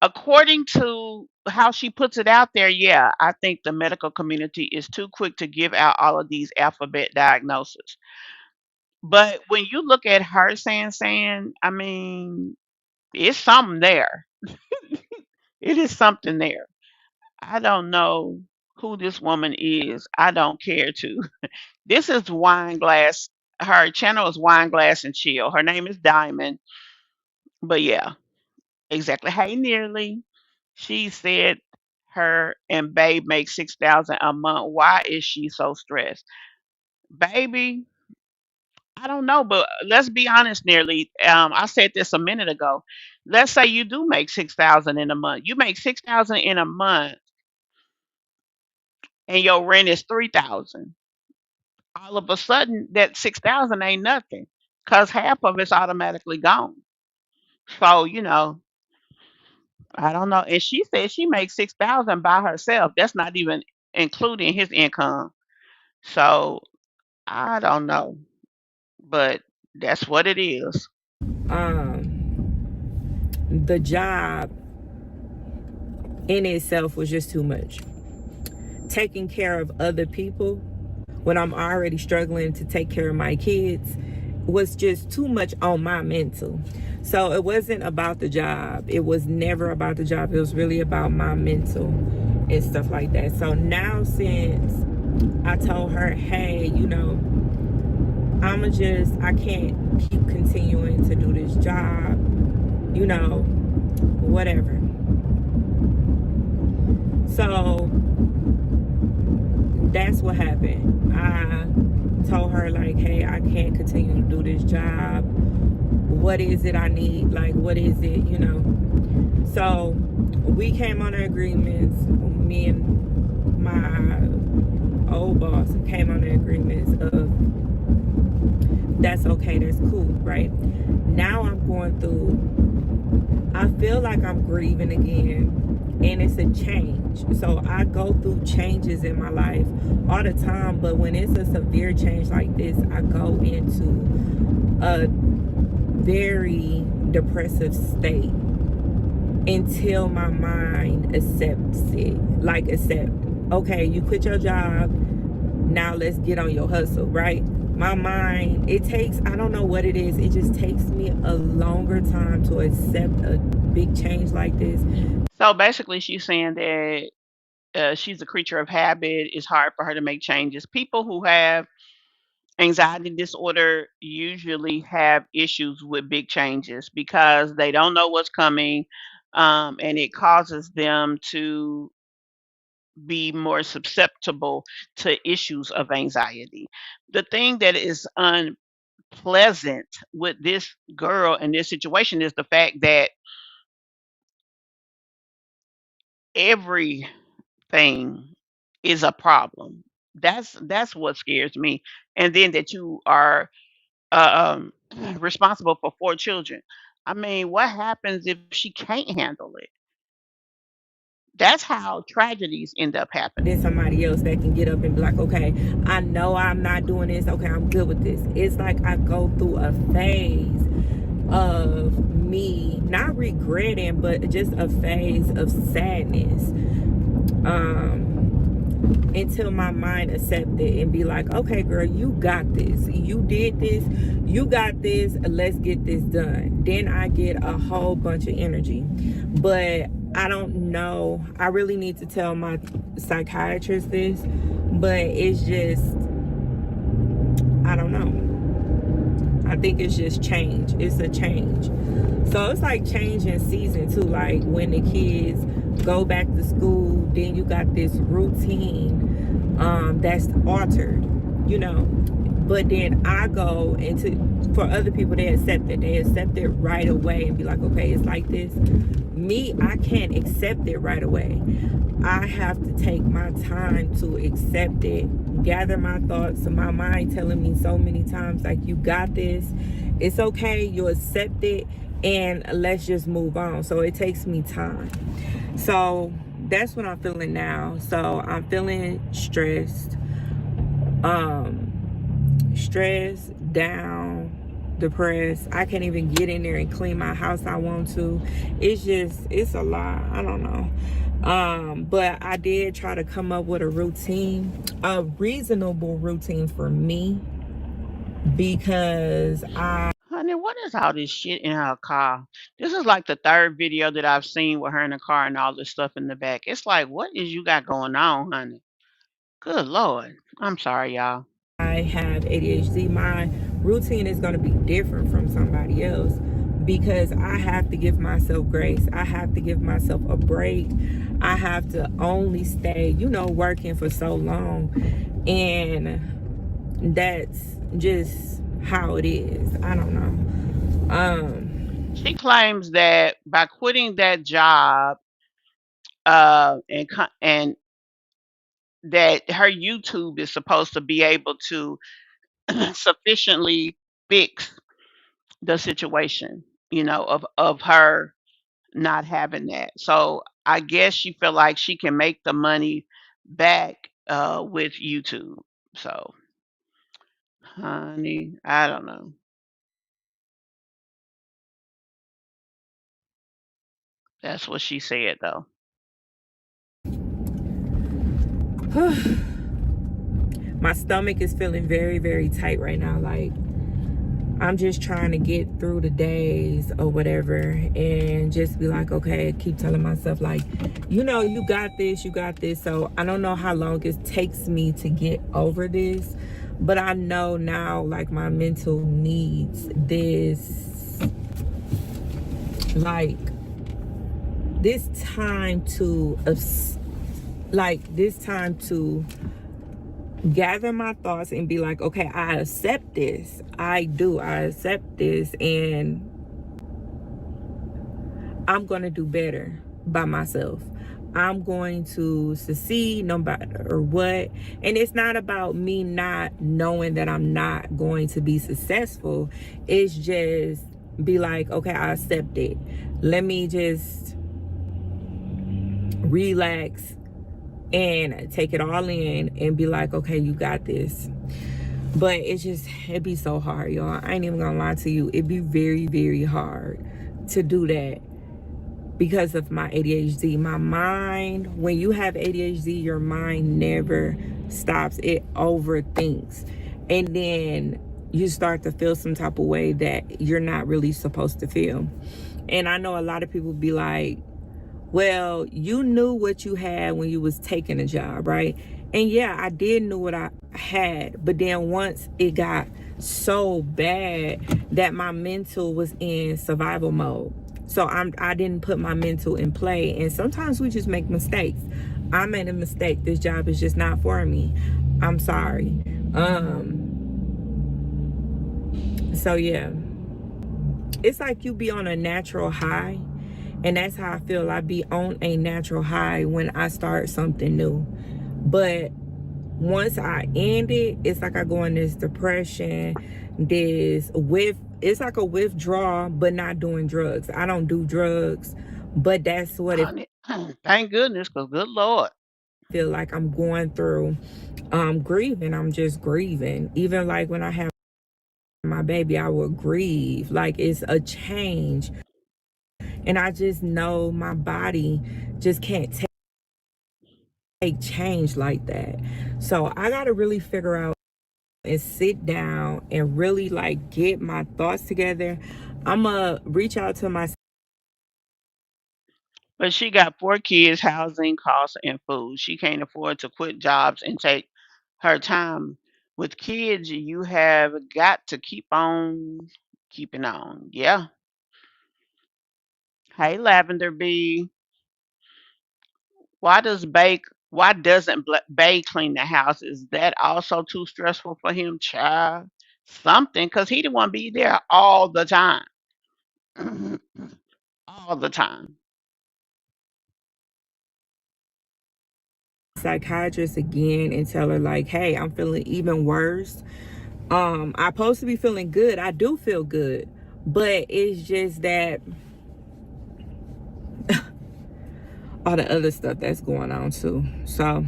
[SPEAKER 4] According to how she puts it out there, yeah, I think the medical community is too quick to give out all of these alphabet diagnoses. But when you look at her saying, I mean, it's something there. It is something there. I don't know who this woman is. I don't care to. This is Wine Glass. Her channel is Wine Glass and Chill. Her name is Diamond. But yeah, exactly. Hey, Nearly. She said her and Babe make 6,000 a month. Why is she so stressed? Baby, I don't know, but let's be honest, Nearly. I said this a minute ago. Let's say you do make 6,000 in a month. You make 6,000 in a month, and your rent is 3,000. All of a sudden, that 6,000 ain't nothing, cause half of it's automatically gone. So I don't know. And she said she makes 6,000 by herself. That's not even including his income. So I don't know, but that's what it is.
[SPEAKER 8] the job in itself was just too much. Taking care of other people when I'm already struggling to take care of my kids was just too much on my mental. So it wasn't about the job. It was never about the job. It was really about my mental and stuff like that. So now, since I told her, hey, I'm I can't keep continuing to do this job, you know, whatever. So that's what happened. I told her, like, hey, I can't continue to do this job. What is it I need? Like, what is it, you know? So we came on agreements. Me and my old boss came on the agreements of that's okay, that's cool, right? Now I'm going through, I feel like I'm grieving again, and it's a change. So I go through changes in my life all the time, but when it's a severe change like this, I go into a very depressive state until my mind accepts it. Like, okay, you quit your job, now let's get on your hustle, right? My mind, it takes, I don't know what it is, it just takes me a longer time to accept a big change like this.
[SPEAKER 4] So basically, she's saying that she's a creature of habit. It's hard for her to make changes. People who have anxiety disorder usually have issues with big changes because they don't know what's coming, and it causes them to be more susceptible to issues of anxiety. The thing that is unpleasant with this girl in this situation is the fact that everything is a problem. That's what scares me. And then that you are responsible for 4 children. I mean, what happens if she can't handle it? That's how tragedies end up happening.
[SPEAKER 8] There's somebody else that can get up and be like, okay, I know I'm not doing this. Okay, I'm good with this. It's like I go through a phase of me not regretting, but just a phase of sadness. Until my mind accepts it and be like, okay, girl, you got this. You did this. You got this. Let's get this done. Then I get a whole bunch of energy. But I don't know. I really need to tell my psychiatrist this. But it's just, I don't know. I think it's just change. It's a change. So it's like change in season too. Like when the kids go back to school, then you got this routine that's altered, you know. But then I go into, for other people, they accept it right away and be like, okay, it's like this. Me, I can't accept it right away. I have to take my time to accept it, gather my thoughts. So my mind telling me so many times, like, you got this, it's okay, you accept it, and let's just move on. So it takes me time. So that's what I'm feeling now. So I'm feeling stressed, down, depressed. I can't even get in there and clean my house I want to. It's a lot. I don't know. But I did try to come up with a routine, a reasonable routine for me, because
[SPEAKER 4] Honey, what is all this shit in her car? This is like the 3rd video that I've seen with her in the car and all this stuff in the back. It's like, what is you got going on, honey? Good Lord. I'm sorry, y'all.
[SPEAKER 8] I have ADHD. My routine is going to be different from somebody else because I have to give myself grace. I have to give myself a break. I have to only stay, you know, working for so long. And that's just how it is. I don't know.
[SPEAKER 4] She claims that by quitting that job, and that her YouTube is supposed to be able to sufficiently fix the situation, you know, of her not having that. So I guess she feel like she can make the money back with YouTube. So, honey, I don't know. That's what she said though.
[SPEAKER 8] My stomach is feeling very, very tight right now. Like, I'm just trying to get through the days or whatever and just be like, okay, keep telling myself, like, you know, you got this, you got this. So I don't know how long it takes me to get over this, But I know now, like, my mental needs this, like, this time to, this time to gather my thoughts and be like, okay, I accept this. I accept this, and I'm going to do better by myself. I'm going to succeed no matter what. And it's not about me not knowing that I'm not going to be successful. It's just be like, okay, I accept it. Let me just relax and take it all in and be like, okay, you got this. But it'd be so hard, y'all. I ain't even gonna lie to you. It'd be very, very hard to do that because of my ADHD. My mind, when you have ADHD, your mind never stops. It overthinks. And then you start to feel some type of way that you're not really supposed to feel. And I know a lot of people be like, well, you knew what you had when you was taking a job, right? And yeah, I did know what I had, but then once it got so bad that my mental was in survival mode. So I didn't put my mental in play. And sometimes we just make mistakes. I made a mistake. This job is just not for me. I'm sorry. So yeah, it's like you be on a natural high. And that's how I feel. I be on a natural high when I start something new. But once I end it, it's like I go in this depression, it's like a withdrawal, but not doing drugs. I don't do drugs, but that's what it
[SPEAKER 4] Honey, thank goodness, cause good Lord.
[SPEAKER 8] feel like I'm going through. Grieving. I'm just grieving. Even like when I have my baby, I would grieve. Like, it's a change. And I just know my body just can't take change like that. So I got to really figure out and sit down and really like get my thoughts together. I'm gonna reach out to my
[SPEAKER 4] But she got 4 kids, housing costs, and food. She can't afford to quit jobs and take her time. With kids, you have got to keep on keeping on. Yeah. Hey, Lavender Bee. Why does Bay? Why doesn't Bay clean the house? Is that also too stressful for him, child? Something, cause he didn't want to be there all the time, all the time.
[SPEAKER 8] psychiatrist again and tell her like, hey, I'm feeling even worse. I'm supposed to be feeling good. I do feel good, but it's just that all the other stuff that's going on too. So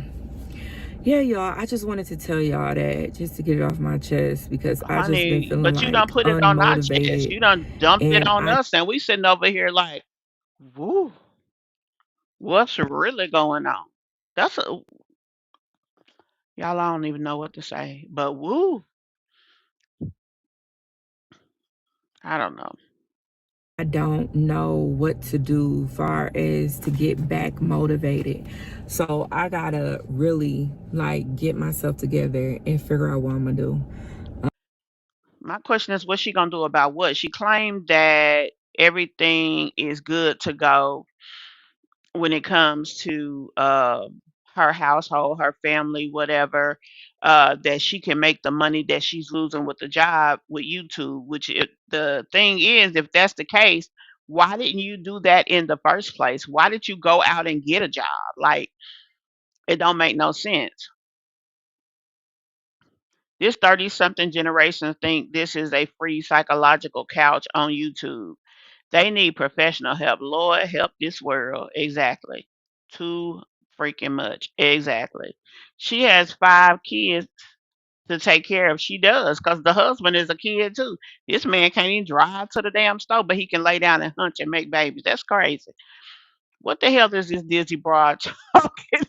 [SPEAKER 8] yeah, y'all, I just wanted to tell y'all that just to get it off my chest because I just been
[SPEAKER 4] Honey,
[SPEAKER 8] feeling
[SPEAKER 4] but you
[SPEAKER 8] like
[SPEAKER 4] done put it on our chest.
[SPEAKER 8] unmotivated.
[SPEAKER 4] You done dumped it
[SPEAKER 8] And
[SPEAKER 4] on
[SPEAKER 8] I
[SPEAKER 4] us, and we sitting over here like, woo, what's really going on? That's a y'all. I don't even know what to say, but woo, I don't know.
[SPEAKER 8] don't know what to do far as to get back motivated. So I gotta really like get myself together and figure out what I'm gonna do.
[SPEAKER 4] My question is, what's she gonna do about what? She claimed that everything is good to go when it comes to her household, her family, whatever, that she can make the money that she's losing with the job with YouTube. The thing is, if that's the case, why didn't you do that in the first place? Why did you go out and get a job? Like, it don't make no sense. This 30 something generation think this is a free psychological couch on YouTube. They need professional help. Lord help this world. Exactly. Too freaking much. Exactly. She has 5 kids to take care of. She does, because the husband is a kid too. This man can't even drive to the damn store, but he can lay down and hunch and make babies. That's crazy. What the hell is this Dizzy broad talking?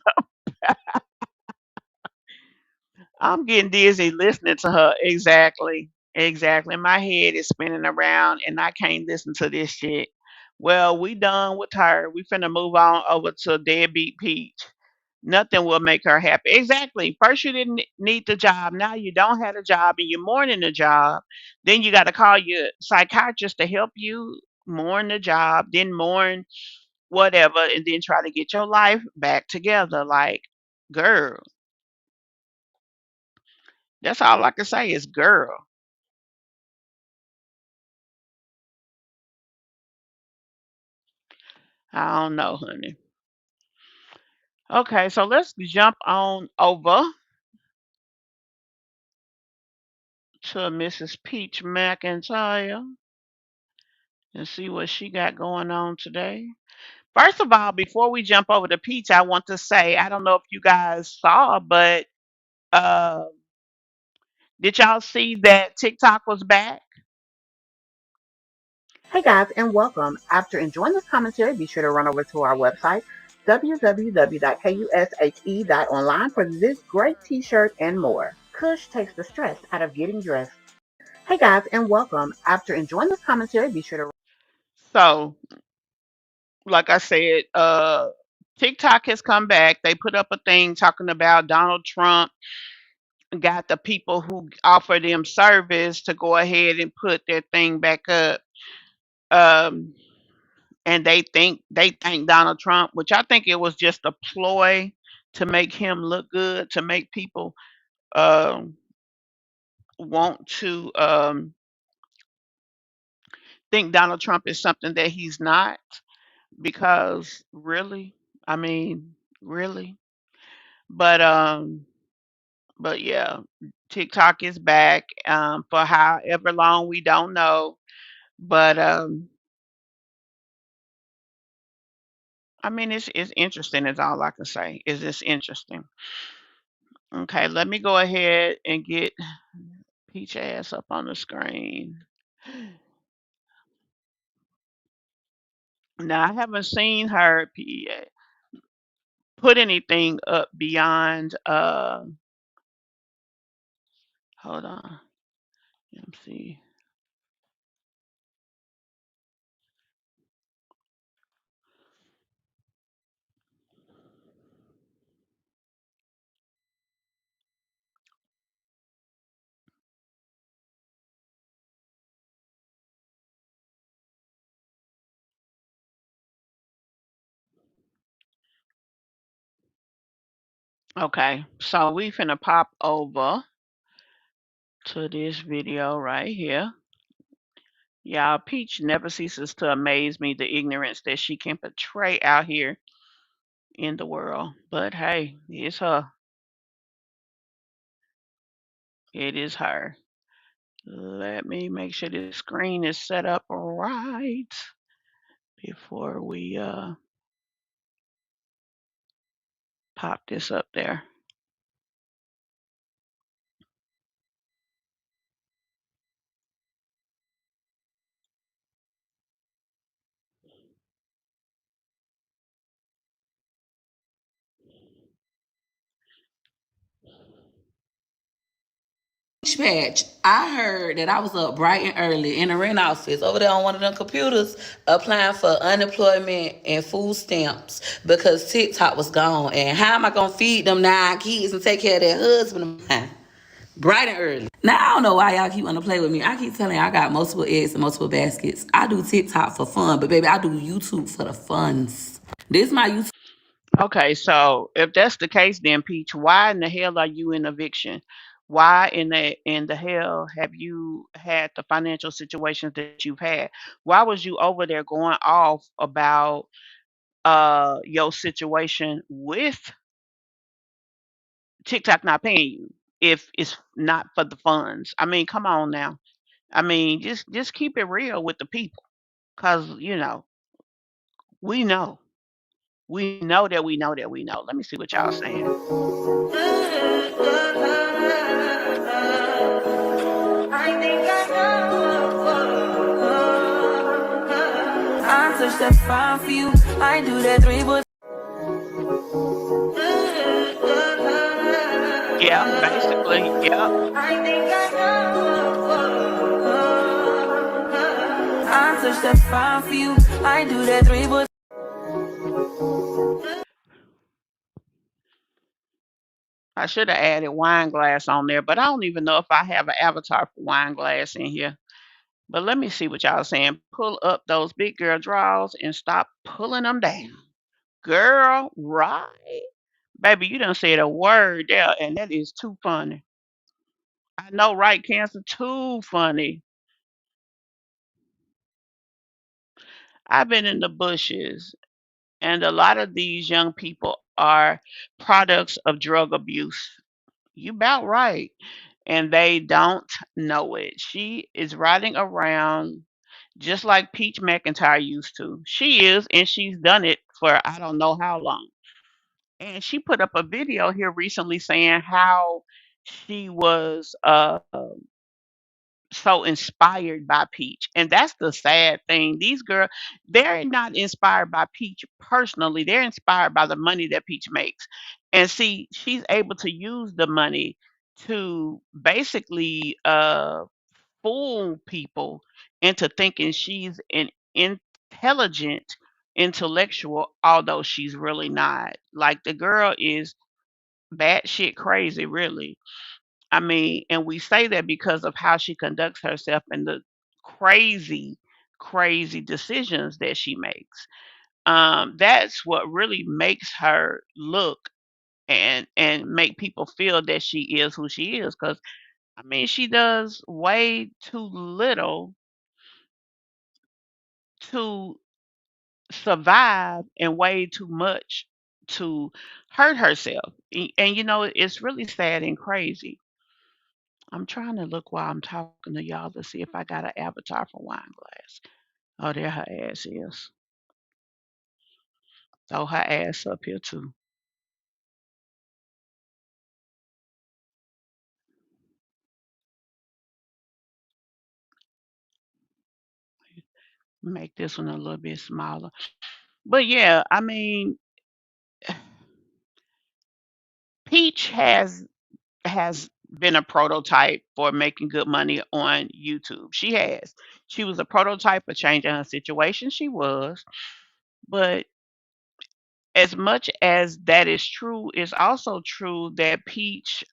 [SPEAKER 4] I'm getting dizzy listening to her. Exactly. Exactly. My head is spinning around and I can't listen to this shit. Well, we done with her. We finna move on over to Deadbeat Peach. Nothing will make her happy. Exactly. First, you didn't need the job. Now you don't have a job and you're mourning the job. Then you got to call your psychiatrist to help you mourn the job, then mourn whatever, and then try to get your life back together. Like, girl, that's all I can say is girl. I don't know, honey. Okay, so let's jump on over to Mrs. Peach McIntyre and see what she got going on today. First of all, before we jump over to Peach, I want to say I don't know if you guys saw, but uh, did y'all see that TikTok was back?
[SPEAKER 9] Hey guys, and welcome. After enjoying this commentary, be sure to run over to our website, www.kushe.online, for this great t-shirt and more. Kush takes the stress out of getting dressed. Hey guys, and welcome. After enjoying this commentary, be sure to
[SPEAKER 4] So, like I said, TikTok has come back. They put up a thing talking about Donald Trump got the people who offer them service to go ahead and put their thing back up. Um, and they thank Donald Trump, which I think it was just a ploy to make him look good, to make people um, want to think Donald Trump is something that he's not. Because really, I mean, really, but but yeah, TikTok is back for however long we don't know, but I mean, it's interesting. Is all I can say. Is this interesting? Okay, let me go ahead and get Peach ass up on the screen. Now I haven't seen her put anything up beyond. Hold on, let me see. Okay, so we finna pop over to this video right here. Y'all, Peach never ceases to amaze me, the ignorance that she can portray out here in the world. But hey, it's her. It is her. Let me make sure the screen is set up right before we pop this up there.
[SPEAKER 10] Dispatch, I heard that I was up bright and early in the rent office over there on one of them computers applying for unemployment and food stamps because TikTok was gone. And how am I gonna feed them 9 kids and take care of their husband of mine? Bright and early. Now I don't know why y'all keep wanting to play with me. I keep telling y'all I got multiple eggs and multiple baskets. I do TikTok for fun, but baby, I do YouTube for the funds. This my YouTube.
[SPEAKER 4] Okay, so if that's the case, then Peach, why in the hell are you in eviction? Why in the hell have you had the financial situations that you've had? Why was you over there going off about your situation with TikTok not paying you if it's not for the funds? I mean, come on now. I mean, just keep it real with the people, cause we know, we know that we know that we know. Let me see what y'all saying.
[SPEAKER 1] I think I know. I touch that fine for you. I do that three, but
[SPEAKER 4] Yeah, basically, yeah.
[SPEAKER 1] I think I know. I touch that fine for you. I do that three, but
[SPEAKER 4] I should have added wine glass on there, but I don't even know if I have an avatar for wine glass in here. But let me see what y'all saying. Pull up those big girl drawers and stop pulling them down. Girl, right? Baby, you done said a word there, and that is too funny. I know, right, Cancer? Too funny. I've been in the bushes, and a lot of these young people are products of drug abuse. You about right. And they don't know it. She is riding around just like Peach McIntyre used to. She is, and she's done it for I don't know how long. And she put up a video here recently saying how she was so inspired by Peach. And that's the sad thing. These girls, they're not inspired by Peach personally. They're inspired by the money that Peach makes. And see, she's able to use the money to basically fool people into thinking she's an intelligent intellectual, although she's really not. Like the girl is batshit crazy, really. I mean, and we say that because of how she conducts herself and the crazy, crazy decisions that she makes. That's what really makes her look and make people feel that she is who she is. Because I mean, she does way too little to survive and way too much to hurt herself. And you know, it's really sad and crazy. I'm trying to look while I'm talking to y'all to see if I got an avatar for wine glass. Oh, there her ass is. Throw her ass up here too. Make this one a little bit smaller. But yeah, I mean, Peach has been a prototype for making good money on YouTube. She has. She was a prototype for changing her situation. She was. But as much as that is true, it's also true that Peach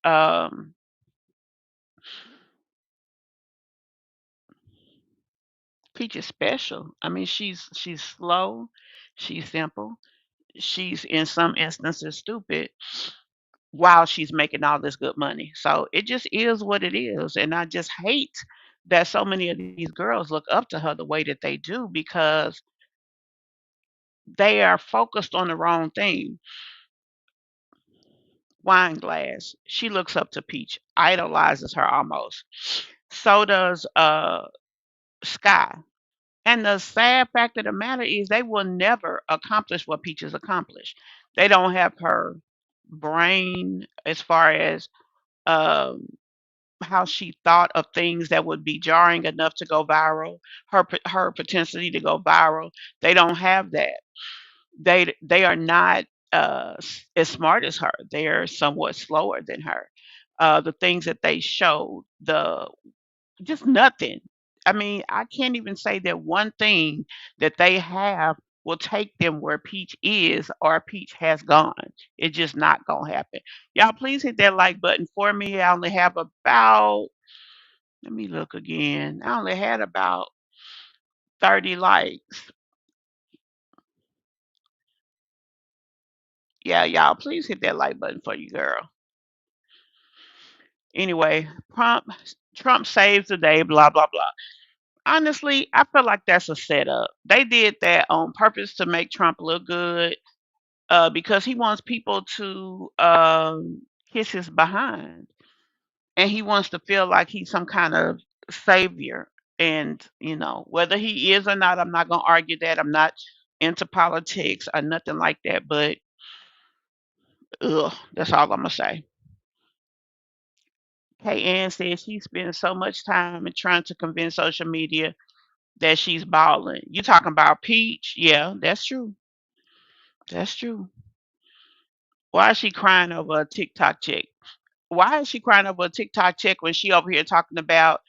[SPEAKER 4] is special. I mean, she's slow, she's simple, she's in some instances stupid while she's making all this good money. So it just is what it is. And I just hate that so many of these girls look up to her the way that they do because they are focused on the wrong thing. Wine glass. She looks up to Peach, idolizes her almost. So does Sky. And the sad fact of the matter is they will never accomplish what Peach has accomplished. They don't have her brain as far as um, how she thought of things that would be jarring enough to go viral. Her potentially to go viral. They don't have that. They are not as smart as her. They are somewhat slower than her. The things that they showed, the just nothing. I mean, I can't even say that one thing that they have will take them where Peach is or Peach has gone. It's just not gonna happen. Y'all, please hit that like button for me. I only have about, let me look again. I only had about 30 likes. Yeah, y'all, please hit that like button for you, girl. Anyway, Trump saves the day, blah, blah, blah. Honestly, I feel like that's a setup. They did that on purpose to make Trump look good because he wants people to kiss his behind, and he wants to feel like he's some kind of savior. And you know, whether he is or not, I'm not gonna argue that. I'm not into politics or nothing like that. But ugh, that's all I'm gonna say. Kay Ann says she spends so much time in trying to convince social media that she's balling. You talking about Peach? Yeah, that's true. That's true. Why is she crying over a TikTok check? Why is she crying over a TikTok check when she over here talking about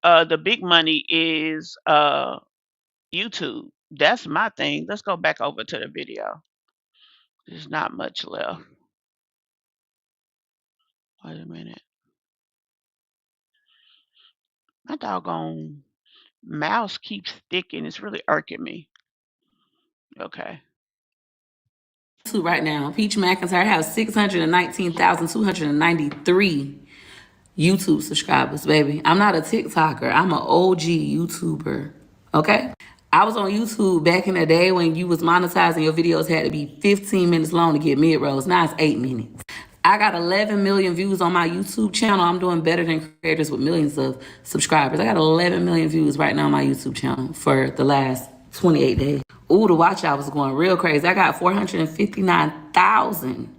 [SPEAKER 4] the big money is YouTube? That's my thing. Let's go back over to the video. There's not much left. Wait a minute. My doggone mouse keeps sticking. It's really irking me. Okay.
[SPEAKER 10] Right now, Peach McIntyre has 619,293 YouTube subscribers, baby. I'm not a TikToker. I'm an OG YouTuber. Okay? I was on YouTube back in the day when you was monetizing. Your videos had to be 15 minutes long to get mid-rolls. Now it's 8 minutes. I got 11 million views on my YouTube channel. I'm doing better than creators with millions of subscribers. I got 11 million views right now on my YouTube channel for the last 28 days. Ooh, the watch hours going real crazy. I got 459,000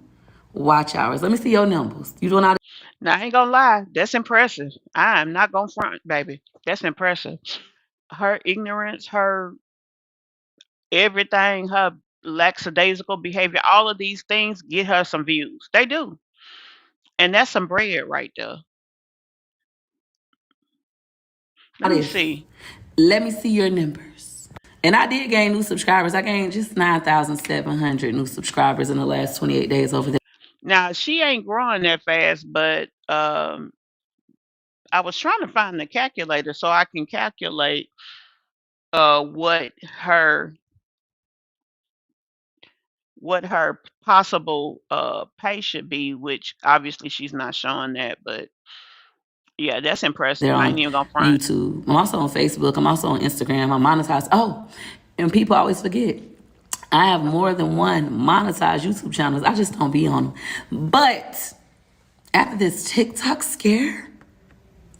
[SPEAKER 10] watch hours. Let me see your numbers. You doing all that?
[SPEAKER 4] Now I ain't gonna lie, that's impressive. I am not gonna front, baby. That's impressive. Her ignorance, her everything, her lackadaisical behavior, all of these things get her some views. They do. And that's some bread right there. Let me
[SPEAKER 10] This.
[SPEAKER 4] see.
[SPEAKER 10] Let me see your numbers. And I did gain new subscribers. I gained just 9,700 new subscribers in the last 28 days over there.
[SPEAKER 4] Now she ain't growing that fast, but I was trying to find the calculator so I can calculate what her possible pay should be, which obviously she's not showing that, but yeah, that's impressive.
[SPEAKER 10] They're
[SPEAKER 4] I
[SPEAKER 10] on
[SPEAKER 4] ain't even gonna front.
[SPEAKER 10] YouTube. I'm also on Facebook. I'm also on Instagram. I'm monetized. Oh, and people always forget. I have more than one monetized YouTube channels. I just don't be on them. But after this TikTok scare,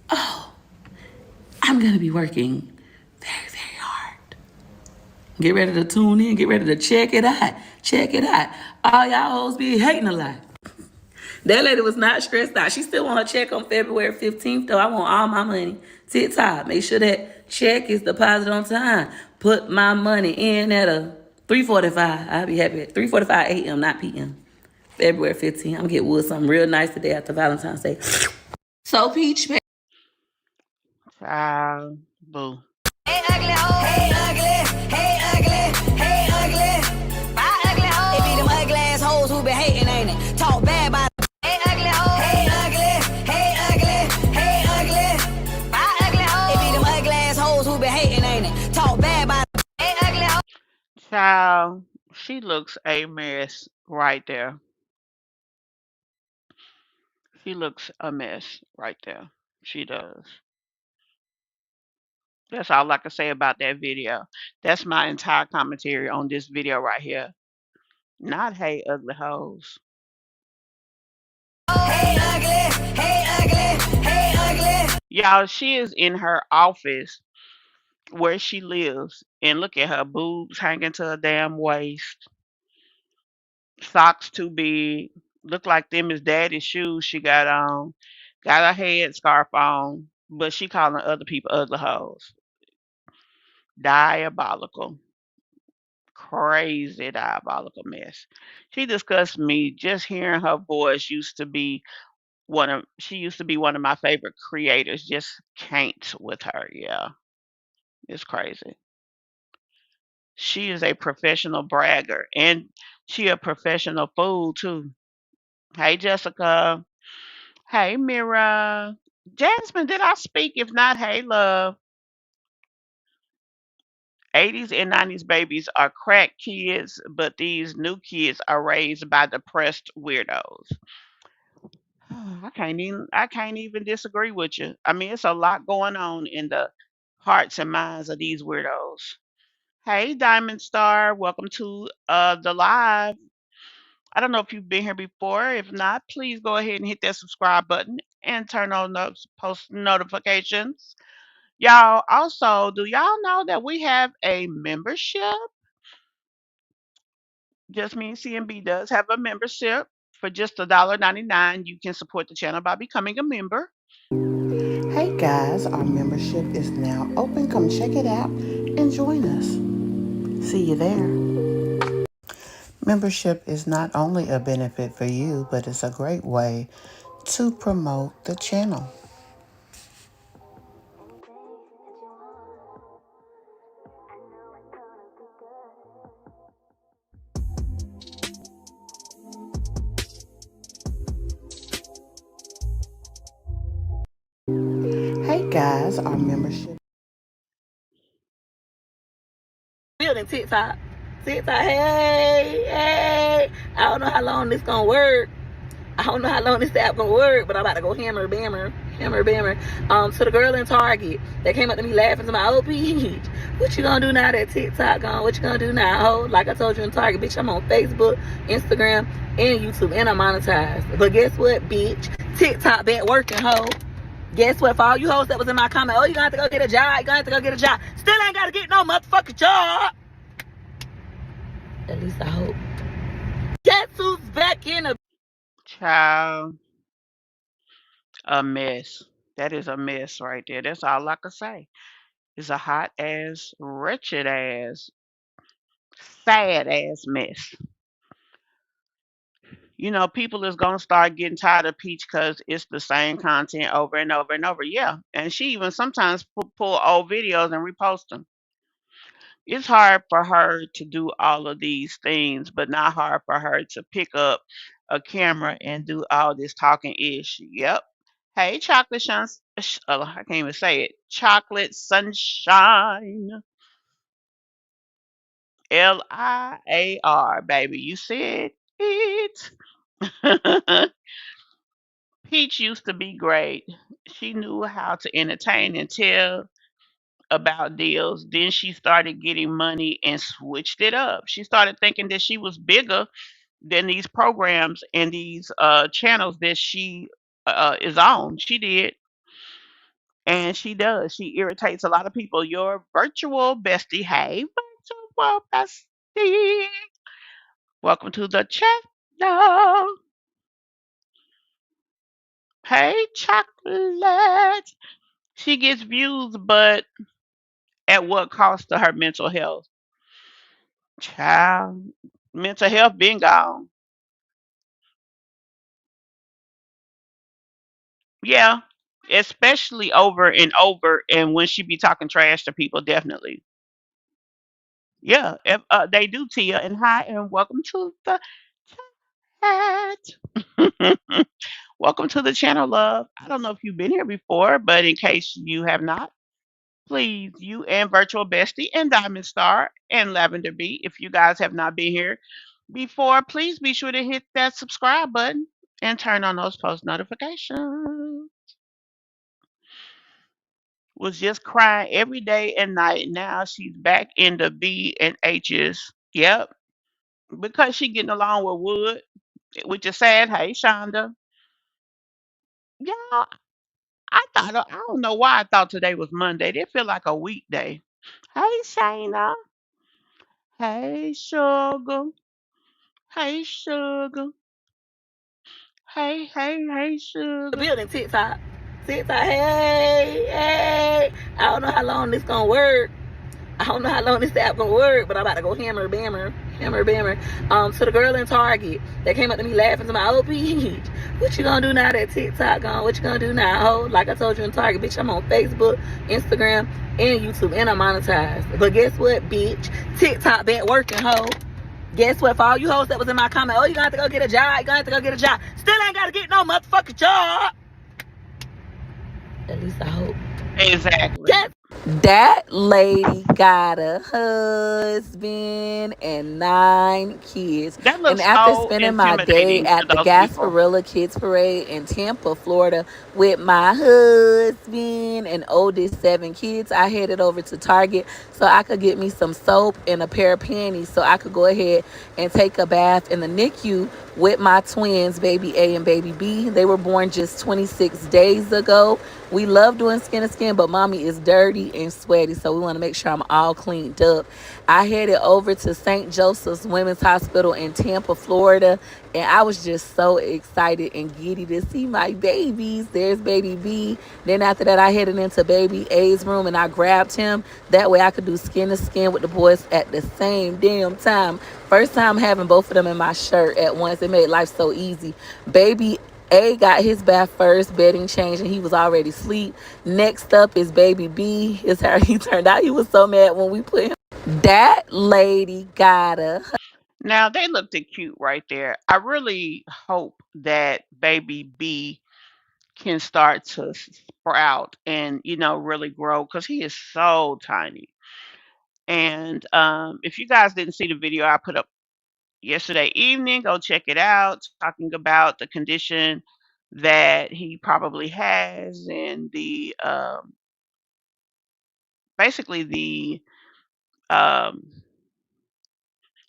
[SPEAKER 10] I'm gonna be working very, very hard. Get ready to tune in. Get ready to check it out. Check it out. All y'all hoes be hating a lot. That lady was not stressed out. She still want her check on February 15th, though. I want all my money. TikTok, make sure that check is deposited on time. Put my money in at a 3:45. I'll be happy at 3:45 a.m., not p.m. February 15th. I'm gonna get Wood something real nice today after Valentine's Day. So, Peach,
[SPEAKER 4] Child, boo.
[SPEAKER 1] Hey ugly hoe, hey ugly, hey ugly, hey ugly. Bye ugly hoe. It be them ugly ass hoes who be hating, ain't it? Talk bad about. Hey ugly hoe, hey ugly, hey ugly, hey ugly. Bye ugly hoe. It be them ugly ass hoes who be hating, ain't it? Talk bad about. Hey ugly hoe.
[SPEAKER 4] Child, she looks a mess right there. She looks a mess right there. She does. That's all I can say about that video. That's my entire commentary on this video right here. Not hey ugly hoes.
[SPEAKER 1] Hey ugly, hey ugly, hey ugly.
[SPEAKER 4] Y'all, she is in her office where she lives, and look at her boobs hanging to her damn waist, socks too big, look like them is daddy's shoes she got on, got her head scarf on, but she calling other people ugly hoes. Diabolical, crazy diabolical mess. She disgusts me. Just hearing her voice she used to be one of my favorite creators. Just can't with her. Yeah, it's crazy. She is a professional bragger, and she a professional fool too. Hey Jessica. Hey Mira. Jasmine, did I speak? If not, hey love. 80s and 90s babies are crack kids, but these new kids are raised by depressed weirdos. I can't even disagree with you. I mean, it's a lot going on in the hearts and minds of these weirdos. Hey Diamond Star, welcome to the live. I don't know if you've been here before. If not, please go ahead and hit that subscribe button and turn on those post notifications. Y'all, also, do y'all know that we have a membership? Just Me and CMB does have a membership. For just $1.99, you can support the channel by becoming a member.
[SPEAKER 9] Hey guys, our membership is now open. Come check it out and join us. See you there. Membership is not only a benefit for you, but it's a great way to promote the channel. Hey guys, our membership.
[SPEAKER 5] Building TikTok. TikTok, hey. I don't know how long this gonna work. I don't know how long this app gonna work, but I'm about to go hammer. To the girl in Target that came up to me laughing to my old Peach. What you gonna do now that TikTok gone? What you gonna do now, ho? Like I told you in Target, bitch, I'm on Facebook, Instagram, and YouTube, and I'm monetized. But guess what, bitch? TikTok been working, ho. Guess what? For all you hoes that was in my comment, oh, you gonna have to go get a job. Still ain't gotta get no motherfucking job. At least I hope. Guess who's back in the
[SPEAKER 4] Child, a mess. That is a mess right there. That's all I can say. It's a hot ass, wretched ass, sad ass mess. You know, people is gonna start getting tired of Peach because it's the same content over and over and over. Yeah, and she even sometimes pull old videos and repost them. It's hard for her to do all of these things, but not hard for her to pick up a camera and do all this talking ish. Yep. Hey, chocolate I can't even say it. Chocolate sunshine. LIAR, baby. You said it. Peach used to be great. She knew how to entertain and tell about deals. Then she started getting money and switched it up. She started thinking that she was bigger than these programs and these channels that she is on. She did, and she does. She irritates a lot of people. Your virtual bestie, hey, virtual bestie. Welcome to the chat. No. Hey, chocolate. She gets views, but at what cost to her mental health? Child, mental health been gone. Yeah, especially over and over, and when she be talking trash to people, definitely. Yeah, if, they do, Tia. And hi, and welcome to the chat. Welcome to the channel, love. I don't know if you've been here before, but in case you have not, please, you and Virtual Bestie and Diamond Star and Lavender Bee, if you guys have not been here before, please be sure to hit that subscribe button and turn on those post notifications. Was just crying every day and night. Now she's back in the B and H's. Yep. Because she getting along with Wood, which is sad. Hey, Shonda. Yeah, I don't know why I thought today was Monday. It feel like a weekday. Hey, Shayna. Hey, Sugar. Hey, Sugar. Hey, Sugar.
[SPEAKER 5] building TikTok. TikTok, hey. I don't know how long this gonna work. I don't know how long this app gonna work, but I'm about to go hammer. To the girl in Target that came up to me laughing to my old Peach. What you gonna do now that TikTok gone? What you gonna do now, ho? Like I told you in Target, bitch, I'm on Facebook, Instagram, and YouTube, and I'm monetized. But guess what, bitch? TikTok been working, ho. Guess what? For all you hoes that was in my comment, oh, you gonna have to go get a job. Still ain't gotta get no motherfucking job. At least I hope.
[SPEAKER 4] Exactly.
[SPEAKER 5] Yes.
[SPEAKER 10] That lady got a husband and 9 kids.
[SPEAKER 4] That
[SPEAKER 10] And
[SPEAKER 4] looks
[SPEAKER 10] after
[SPEAKER 4] so
[SPEAKER 10] spending my day
[SPEAKER 4] intimidating to
[SPEAKER 10] at the
[SPEAKER 4] those people.
[SPEAKER 10] Gasparilla Kids Parade in Tampa, Florida, with my husband and oldest 7 kids, I headed over to Target so I could get me some soap and a pair of panties so I could go ahead and take a bath in the NICU with my twins, baby A and baby B. They were born just 26 days ago. We love doing skin to skin, but mommy is dirty and sweaty, so we want to make sure I'm all cleaned up. I headed over to St. Joseph's Women's Hospital in Tampa, Florida, and I was just so excited and giddy to see my babies. There's baby B. Then after that, I headed into baby A's room and I grabbed him. That way I could do skin to skin with the boys at the same damn time. First time having both of them in my shirt at once. It made life so easy. Baby A got his bath first, bedding change, and he was already asleep. Next up is baby B. His hair, he turned out, he was so mad when we put him. That lady got a.
[SPEAKER 4] Now they looked cute right there. I really hope that baby B can start to sprout and really grow because he is so tiny. And if you guys didn't see the video I put up yesterday evening, go check it out, talking about the condition that he probably has and the basically the um,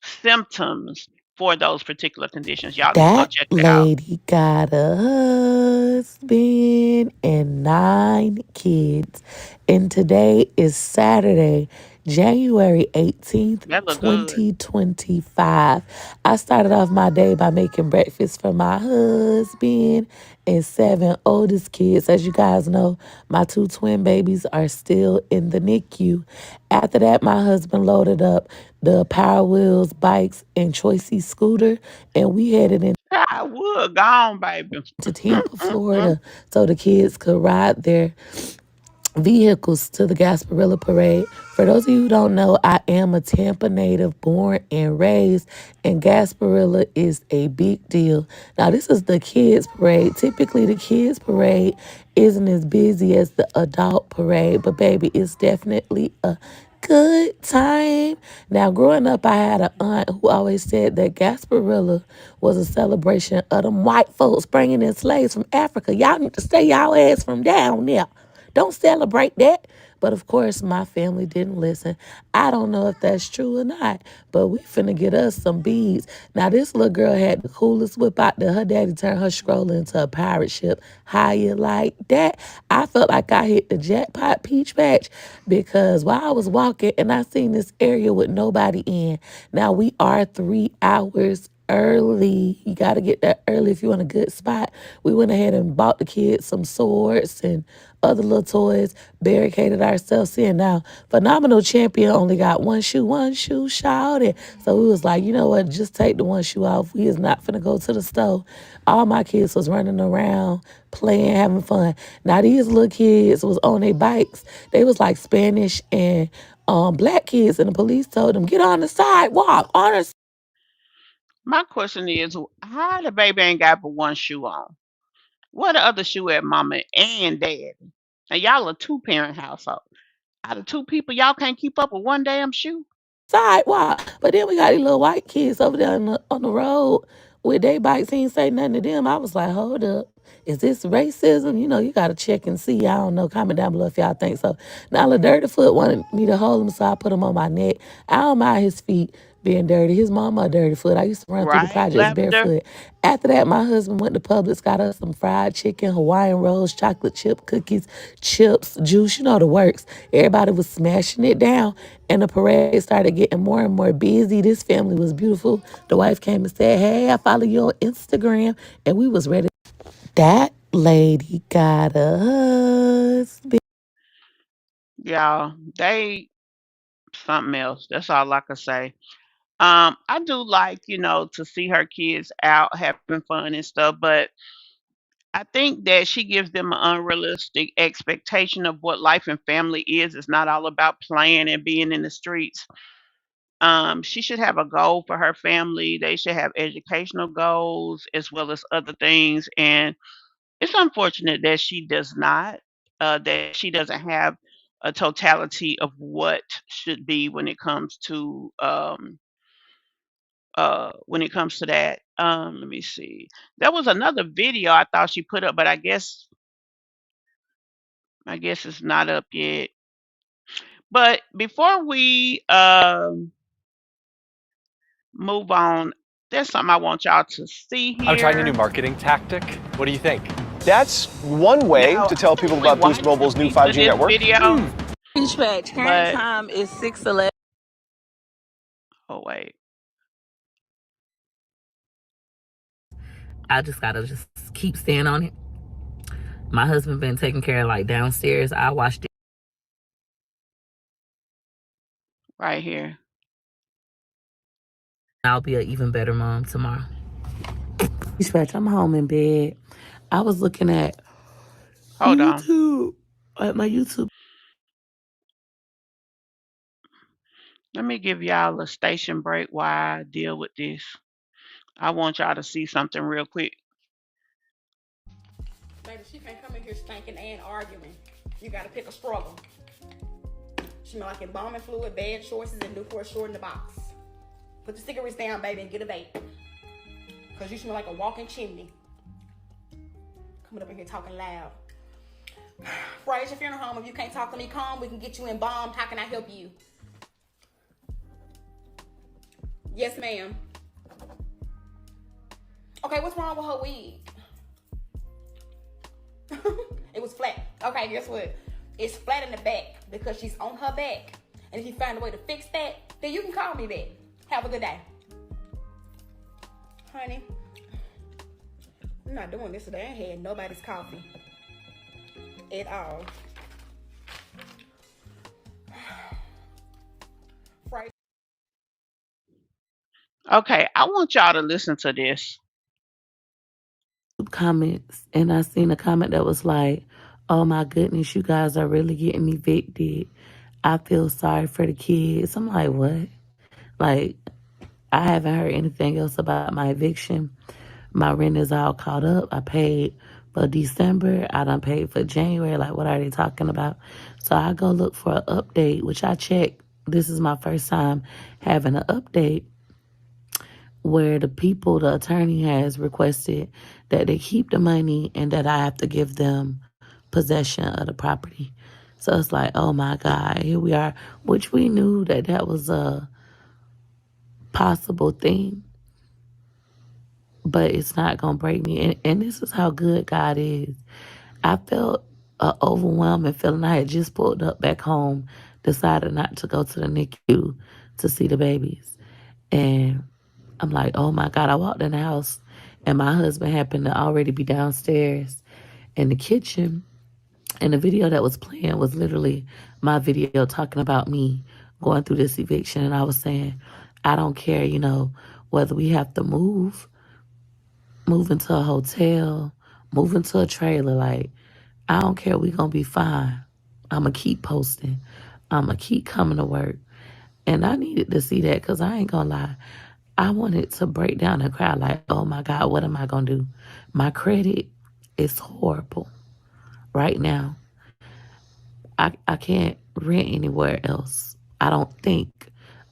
[SPEAKER 4] symptoms for those particular conditions. Y'all need to go
[SPEAKER 11] That
[SPEAKER 4] check it out.
[SPEAKER 11] lady got a husband and 9 kids. And today is Saturday, January 18th,
[SPEAKER 4] That look good.
[SPEAKER 11] 2025. I started off my day by making breakfast for my husband and 7 oldest kids. As you guys know, my 2 twin babies are still in the NICU. After that, my husband loaded up the Power Wheels bikes and Choicy scooter, and we headed
[SPEAKER 4] I would gone, baby.
[SPEAKER 11] into Tampa, Florida, so the kids could ride their vehicles to the Gasparilla Parade. For those of you who don't know, I am a Tampa native, born and raised, and Gasparilla is a big deal. Now, this is the kids' parade. Typically, the kids' parade isn't as busy as the adult parade, but baby, it's definitely a good time. Now, growing up, I had an aunt who always said that Gasparilla was a celebration of them white folks bringing in slaves from Africa. Y'all need to stay y'all ass from down there. Don't celebrate that. But of course, my family didn't listen. I don't know if that's true or not, but we finna get us some beads. Now, this little girl had the coolest whip out there. Her daddy turned her stroller into a pirate ship. How you like that? I felt like I hit the jackpot peach patch because while I was walking and I seen this area with nobody in. Now, we are 3 hours early. You got to get there early if you want a good spot. We went ahead and bought the kids some swords and other little toys, barricaded ourselves in. Now, Phenomenal Champion only got one shoe shouted. So we was like, you know what, just take the one shoe off. We is not finna go to the store. All my kids was running around, playing, having fun. Now, these little kids was on their bikes. They was like Spanish and black kids, and the police told them, get on the sidewalk, on the
[SPEAKER 4] My question is, how the baby ain't got but one shoe on? What the other shoe at mama and daddy? And y'all a two-parent household. Out of two people, y'all can't keep up with one damn shoe.
[SPEAKER 11] sidewalk. But then we got these little white kids over there on the road with their bikes. He ain't say nothing to them. I was like, hold up. Is this racism? You know, you got to check and see. I don't know. Comment down below if y'all think so. Now, the dirty foot wanted me to hold him, so I put him on my neck. I don't mind his feet being dirty. His mama a dirty foot. I used to run through the
[SPEAKER 4] Right,
[SPEAKER 11] projects
[SPEAKER 4] Lavender?
[SPEAKER 11] barefoot. After that, my husband went to Publix, got us some fried chicken, Hawaiian rolls, chocolate chip cookies, chips, juice, you know the works. Everybody was smashing it down, and the parade started getting more and more busy. This family was beautiful. The wife came and said, hey, I follow you on Instagram, and we was ready. That lady got a husband.
[SPEAKER 4] Y'all, they something else. That's all I can say. I do like, to see her kids out having fun and stuff, but I think that she gives them an unrealistic expectation of what life and family is. It's not all about playing and being in the streets. She should have a goal for her family. They should have educational goals as well as other things. And it's unfortunate that she does not, that she doesn't have a totality of what should be when it comes to that. Let me see. There was another video I thought she put up, but I guess it's not up yet. But before we move on, there's something I want y'all to see
[SPEAKER 6] I'm trying a new
[SPEAKER 4] here.
[SPEAKER 6] marketing tactic. What do you think?
[SPEAKER 12] That's one way
[SPEAKER 4] Now,
[SPEAKER 12] to
[SPEAKER 4] I
[SPEAKER 12] tell people
[SPEAKER 4] actually
[SPEAKER 12] about Boost
[SPEAKER 4] watched a
[SPEAKER 12] Mobile's new
[SPEAKER 4] piece of
[SPEAKER 12] 5G
[SPEAKER 4] this
[SPEAKER 12] network.
[SPEAKER 4] video,
[SPEAKER 8] Peach patch. Current
[SPEAKER 4] but
[SPEAKER 8] time is 6:11.
[SPEAKER 4] oh wait,
[SPEAKER 8] I just gotta just keep staying on it. My husband been taking care of like downstairs. I watched it.
[SPEAKER 4] right here.
[SPEAKER 8] I'll be an even better mom tomorrow.
[SPEAKER 11] Dispatch, I'm home in bed. I was looking at
[SPEAKER 4] Hold on.
[SPEAKER 11] YouTube, at my YouTube.
[SPEAKER 4] Let me give y'all a station break while I deal with this. I want y'all to see something real quick.
[SPEAKER 13] Baby, she can't come in here stinking and arguing. You gotta pick a struggle. She smell like embalming fluid, bad choices, and Newport short in the box. Put the cigarettes down, baby, and get a vape. Cause you smell like a walking chimney. Coming up in here talking loud. Fraser Funeral Home, if you can't talk to me calm, we can get you embalmed. How can I help you? Yes, ma'am. Okay, what's wrong with her wig? It was flat. Okay, guess what? It's flat in the back because she's on her back. And if you find a way to fix that, then you can call me back. Have a good day. Honey, I'm not doing this today. I ain't had nobody's coffee at all. Right.
[SPEAKER 4] Okay, I want y'all to listen to this.
[SPEAKER 11] Comments, and I seen a comment that was like, "Oh my goodness, you guys are really getting evicted. I feel sorry for the kids." I'm like, what? Like, I haven't heard anything else about my eviction. My rent is all caught up. I paid for December. I done paid for January. Like, what are they talking about? So I go look for an update, which I checked. This is my first time having an update where the attorney has requested that they keep the money and that I have to give them possession of the property. So it's like, oh my God, here we are, which we knew that that was a possible thing, but it's not going to break me. And this is how good God is. I felt an overwhelming feeling. I had just pulled up back home, decided not to go to the NICU to see the babies. And I'm like, oh my God. I walked in the house and my husband happened to already be downstairs in the kitchen. And the video that was playing was literally my video talking about me going through this eviction. And I was saying, I don't care, whether we have to move into a hotel, move into a trailer. Like, I don't care. We gonna be fine. I'm gonna keep posting. I'm gonna keep coming to work. And I needed to see that because I ain't gonna lie. I wanted to break down and cry like, oh my God, what am I gonna do? My credit is horrible right now. I can't rent anywhere else. I don't think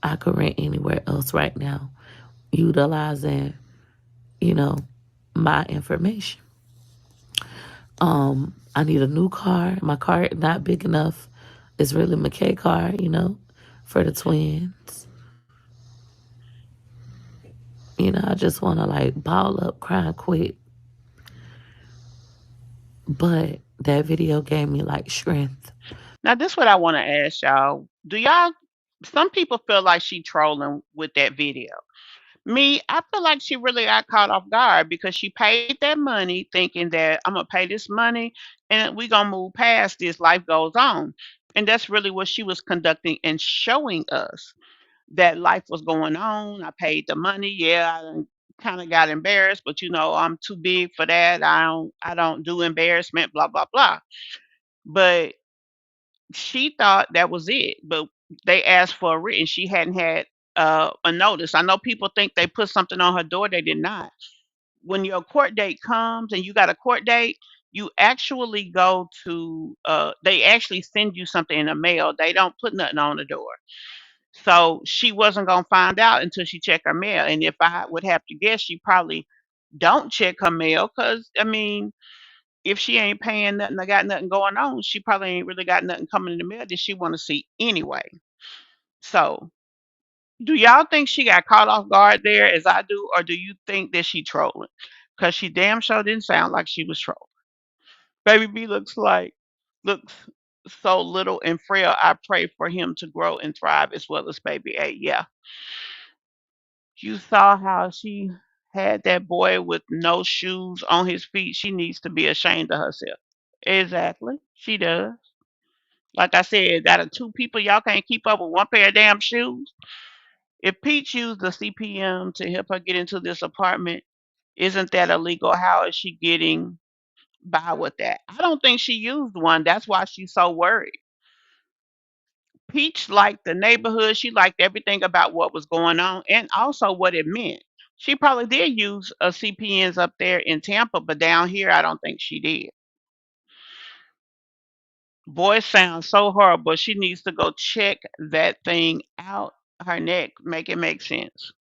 [SPEAKER 11] I could rent anywhere else right now, utilizing, you know, my information. I need a new car. My car not big enough. It's really McKay car, for the twins. I just want to like ball up, cry, and quit. But that video gave me like strength.
[SPEAKER 4] Now, this is what I want to ask y'all. Some people feel like she trolling with that video. Me, I feel like she really got caught off guard because she paid that money thinking that I'm going to pay this money and we going to move past this. Life goes on. And that's really what she was conducting and showing us, that life was going on. I paid the money. Yeah, I kind of got embarrassed, but I'm too big for that. I don't do embarrassment, blah, blah, blah. But she thought that was it, but they asked for a written. She hadn't had a notice. I know people think they put something on her door. They did not. When your court date comes and you got a court date, you actually go to. They actually send you something in the mail. They don't put nothing on the door. So she wasn't gonna find out until she checked her mail. And if I would have to guess, she probably don't check her mail because I mean, if she ain't paying nothing, I got nothing going on, she probably ain't really got nothing coming in the mail that she want to see anyway. So, do y'all think she got caught off guard there as I do, or do you think that she trolling? Because she damn sure didn't sound like she was trolling. Baby B looks so little and frail. I pray for him to grow and thrive as well as baby A. Yeah, you saw how she had that boy with no shoes on his feet. She needs to be ashamed of herself. Exactly, she does. Like I said, out of two people, y'all can't keep up with one pair of damn shoes. If Peach used the CPM to help her get into this apartment, isn't that illegal? How is she getting by with that? I don't think she used one. That's why she's so worried. Peach liked the neighborhood. She liked everything about what was going on and also what it meant. She probably did use a CPNs up there in Tampa, but down here, I don't think she did. Voice sounds so horrible. She needs to go check that thing out her neck, make it make sense.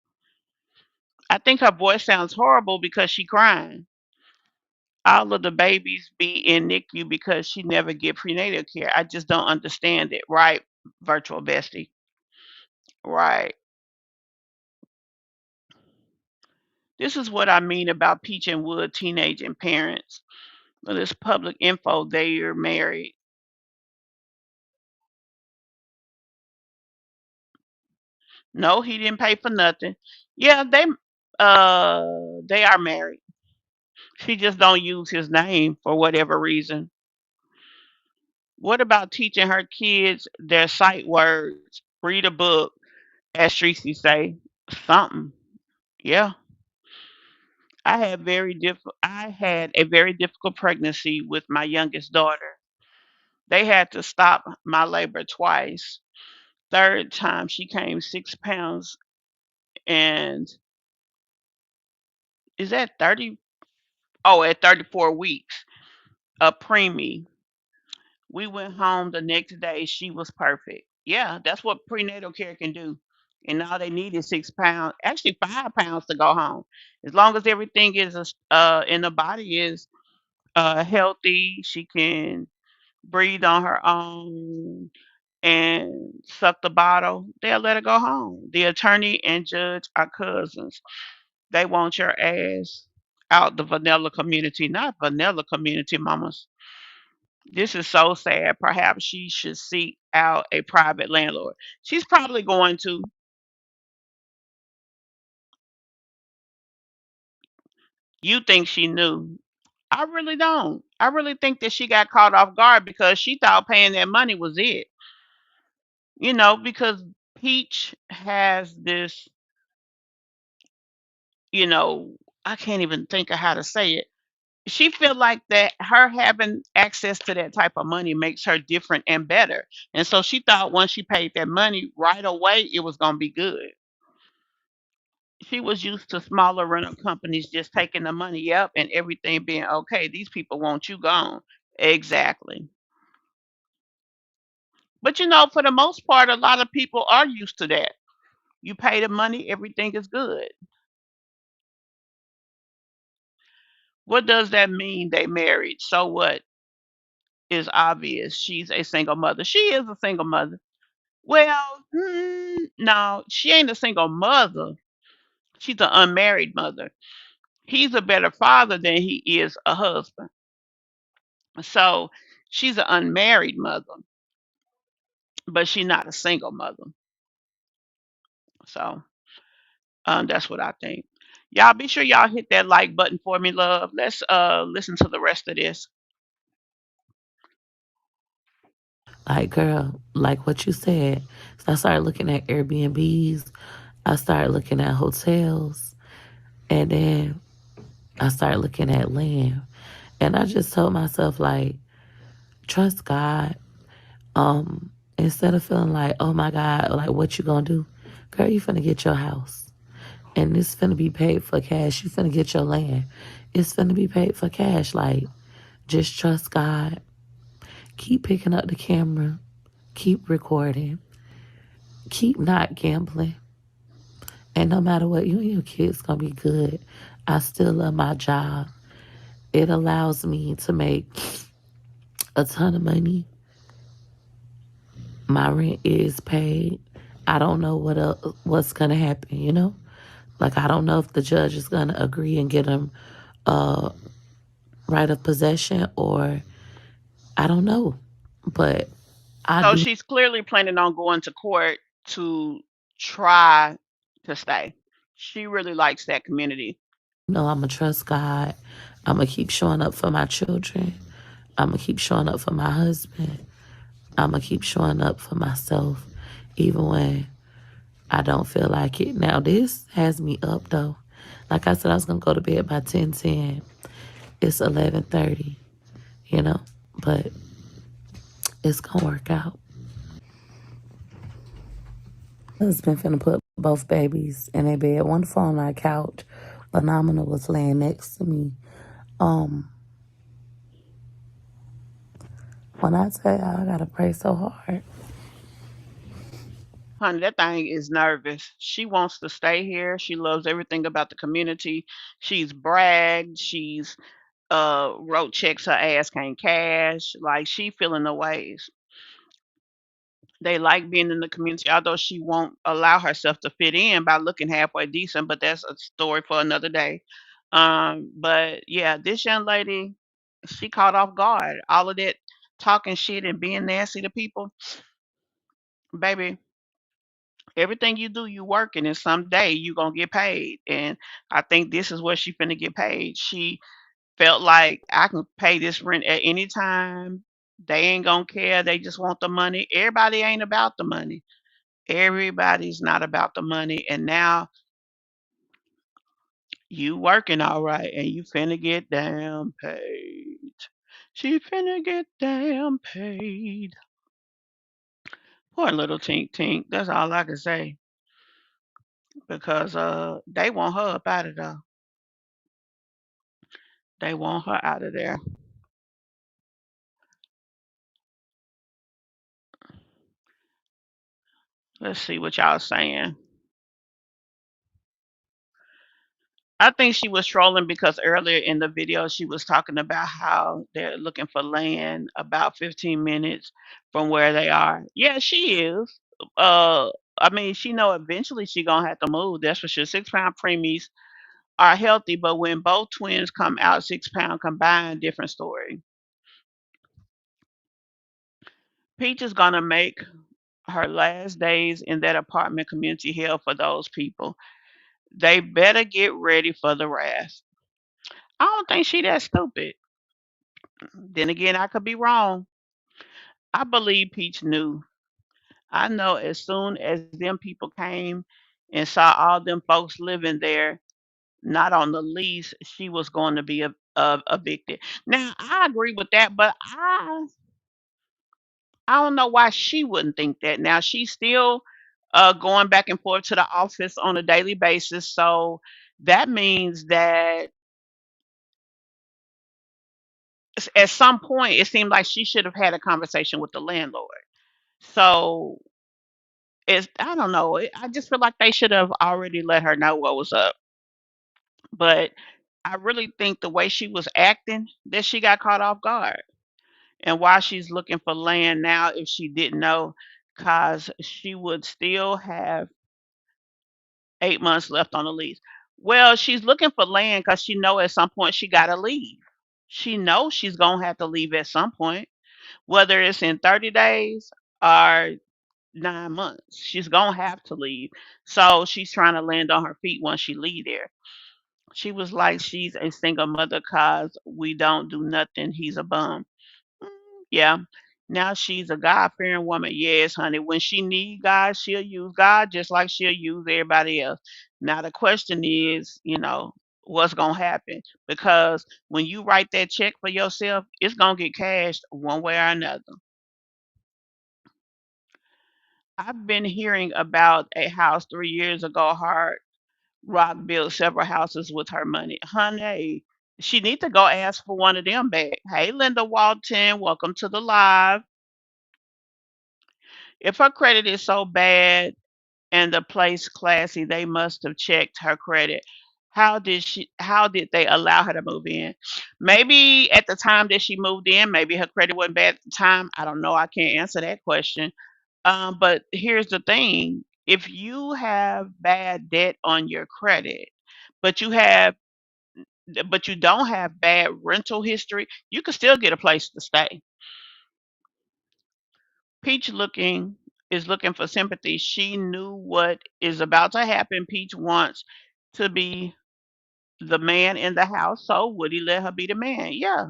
[SPEAKER 4] I think her voice sounds horrible because she crying. All of the babies be in NICU because she never get prenatal care. I just don't understand it. Right, virtual bestie. Right. This is what I mean about Peach and Wood teenaging parents. Well, this public info, they're married. No, he didn't pay for nothing. Yeah, they are married. She just don't use his name for whatever reason. What about teaching her kids their sight words? Read a book, as Tracy say. Something. Yeah. I had a very difficult pregnancy with my youngest daughter. They had to stop my labor twice. Third time she came 6 pounds, and is that 30? Oh, at 34 weeks, a preemie. We went home the next day. She was perfect. Yeah, that's what prenatal care can do. And all they need is 6 pounds, actually 5 pounds to go home. As long as everything is in the body is healthy, she can breathe on her own and suck the bottle. They'll let her go home. The attorney and judge are cousins. They want your ass out the vanilla community, not vanilla community, mamas. This is so sad. Perhaps she should seek out a private landlord. She's probably going to. You think she knew. I really don't. I really think that she got caught off guard because she thought paying that money was it. Because Peach has this, you know, I can't even think of how to say it. She feel like that her having access to that type of money makes her different and better. And so she thought once she paid that money right away, it was going to be good. She was used to smaller rental companies just taking the money up and everything being okay. These people want you gone. Exactly. But for the most part, a lot of people are used to that. You pay the money, everything is good. What does that mean they married? So what is obvious? She's a single mother. She is a single mother. Well, no, she ain't a single mother. She's an unmarried mother. He's a better father than he is a husband. So she's an unmarried mother, but she's not a single mother. So that's what I think. Y'all be sure y'all hit that like button for me, love. Let's listen to the rest of this.
[SPEAKER 11] Like, girl, like what you said. So I started looking at Airbnbs. I started looking at hotels. And then I started looking at land. And I just told myself, like, trust God. Instead of feeling like, oh my God, like what you gonna do? Girl, you finna get your house. And it's finna be paid for cash. You finna get your land. It's finna be paid for cash. Like, just trust God. Keep picking up the camera. Keep recording. Keep not gambling. And no matter what, you and your kids gonna be good. I still love my job. It allows me to make a ton of money. My rent is paid. I don't know what's gonna happen. Like, I don't know if the judge is gonna agree and get him right of possession, or I don't know. But I
[SPEAKER 4] So
[SPEAKER 11] do
[SPEAKER 4] she's clearly planning on going to court to try to stay. She really likes that community.
[SPEAKER 11] know I'm gonna trust God. I'm gonna keep showing up for my children. I'm gonna keep showing up for my husband. I'm gonna keep showing up for myself, even when I don't feel like it. Now, this has me up, though. Like I said, I was gonna go to bed by 10:10. It's 11:30, you know, but it's gonna work out. Husband finna put both babies in their bed. Wonderful on our couch. Phenomenal was laying next to me. Um, When I tell y'all, I gotta pray so hard.
[SPEAKER 4] Honey, that thing is nervous. She wants to stay here. She loves everything about the community. She's bragged. She's wrote checks her ass can't cash. Like she feeling the ways. They like being in the community, although she won't allow herself to fit in by looking halfway decent, but that's a story for another day. But yeah, this young lady, she caught off guard. All of that talking shit and being nasty to people, baby. Everything you do, you working, and someday you gonna get paid. And I think this is where she finna get paid. She felt like I can pay this rent at any time. They ain't gonna care. They just want the money. Everybody ain't about the money. Everybody's not about the money. And now you working all right and you finna get damn paid. She finna get damn paid. Poor little Tink Tink. That's all I can say. Because they want her up out of there. They want her out of there. Let's see what y'all saying. I think she was trolling because earlier in the video she was talking about how they're looking for land about 15 minutes from where they are. Yeah, she is. Uh, I mean, she know eventually she gonna have to move. That's for sure. 6 pound preemies are healthy, but when both twins come out 6 pound combined, different story. Peach is gonna make her last days in that apartment community hell for those people. They better get ready for the wrath. I don't think she that stupid. Then again, I could be wrong. I believe Peach knew. I know as soon as them people came and saw all them folks living there, not on the lease, she was going to be evicted. Now, I agree with that, but I don't know why she wouldn't think that. Now, she's still going back and forth to the office on a daily basis, so that means that at some point it seemed like she should have had a conversation with the landlord. So it's I don't know. I just feel like they should have already let her know what was up. But I really think the way she was acting, that she got caught off guard. And why she's looking for land now if she didn't know, cause she would still have 8 months left on the lease. Well, she's looking for land because she know at some point she gotta leave. She knows she's gonna have to leave at some point, whether it's in 30 days or 9 months. She's gonna have to leave. So she's trying to land on her feet once she leave there. She was like, she's a single mother cause we don't do nothing. He's a bum. Mm, yeah. Now she's a God fearing woman. Yes, honey. When she need God, she'll use God just like she'll use everybody else. Now the question is, what's gonna happen? Because when you write that check for yourself, it's gonna get cashed one way or another. I've been hearing about a house 3 years ago. Hard Rock built several houses with her money. Honey, she need to go ask for one of them back. Hey, Linda Walton, welcome to the live. If her credit is so bad and the place classy, they must have checked her credit. How did they allow her to move in? Maybe at the time that she moved in, maybe her credit wasn't bad at the time. I don't know. I can't answer that question. But here's the thing. If you have bad debt on your credit, but you have but you don't have bad rental history, you can still get a place to stay. Peach looking is looking for sympathy. She knew what is about to happen. Peach wants to be the man in the house, so would he let her be the man? Yeah.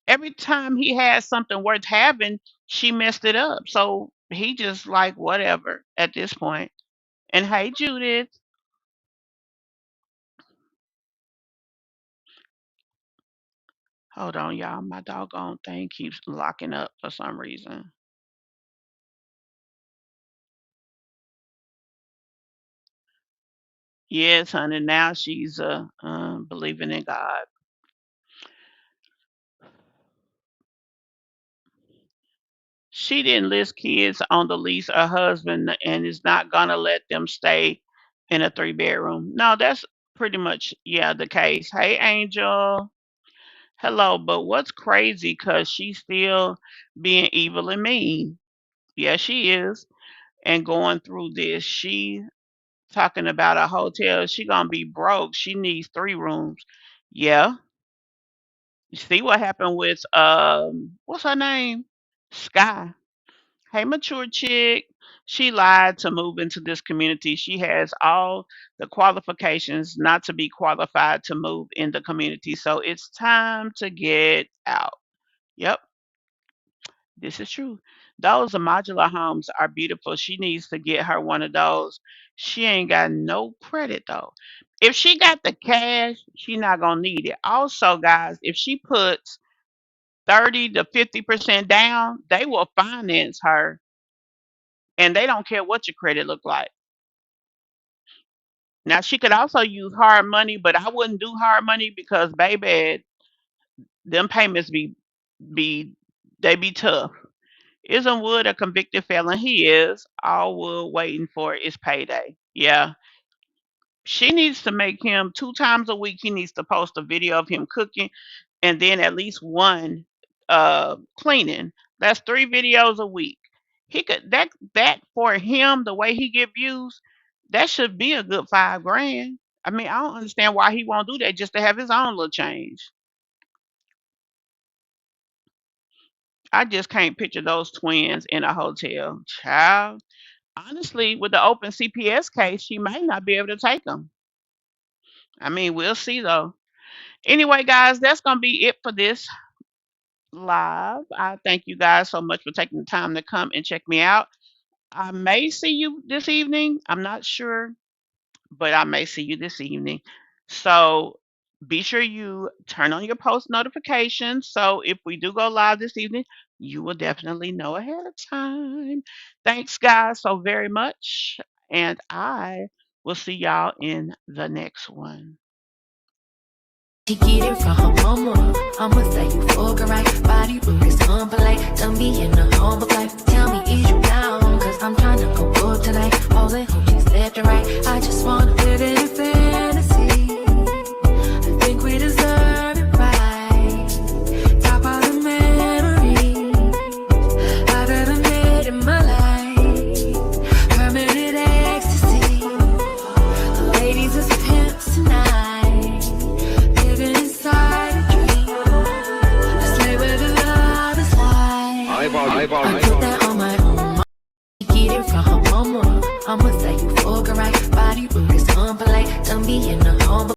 [SPEAKER 4] Every time he had something worth having, she messed it up. So he just like whatever at this point. And hey, Judith, hold on, y'all. My doggone thing keeps locking up for some reason. Yes, honey. Now she's believing in God. She didn't list kids on the lease or husband and is not gonna let them stay in a 3 bedroom. No, that's pretty much the case. Hey Angel. Hello, but what's crazy because she's still being evil and mean. Yeah, she is. And going through this. She talking about a hotel. She gonna be broke. She needs 3 rooms. Yeah. You see what happened with what's her name? Sky. Hey, mature chick. She lied to move into this community. She has all the qualifications not to be qualified to move in the community. So it's time to get out. Yep, this is true. Those modular homes are beautiful. She needs to get her one of those. She ain't got no credit though. If she got the cash, she not gonna need it. Also, guys, if she puts 30 to 50% down, they will finance her and they don't care what your credit look like. Now she could also use hard money, but I wouldn't do hard money because baby, them payments be they be tough. Isn't Wood a convicted felon? He is. All Wood waiting for is payday. Yeah. She needs to make him 2 times a week. He needs to post a video of him cooking and then at least one cleaning. That's 3 videos a week. He could that for him, the way he get views, that should be a good 5 grand. I mean, I don't understand why he won't do that just to have his own little change. I just can't picture those twins in a hotel. Child. Honestly, with the open CPS case, she might not be able to take them. I mean, we'll see though. Anyway, guys, that's gonna be it for this live. I thank you guys so much for taking the time to come and check me out. I may see you this evening. I'm not sure, but I may see you this evening. So be sure you turn on your post notifications. So if we do go live this evening, you will definitely know ahead of time. Thanks, guys, so very much. And I will see y'all in the next one.
[SPEAKER 1] She get it from her mama. I'ma say you fuck her right. Body rude is unpolite. Tell me in a humble life. Tell me is you down? Cause I'm trying to go up tonight. All in hope she's left and right. I just wanna live in fantasy. I think we deserve it right. Top of the memories I've ever made in my life. Permanent ecstasy. The ladies is pimps tonight. Living inside a dream. I slay where the love is like. I put that on my own. Get it from her mama. I'ma say you fuck her right. Body rude is unpolite. Tell me in a humble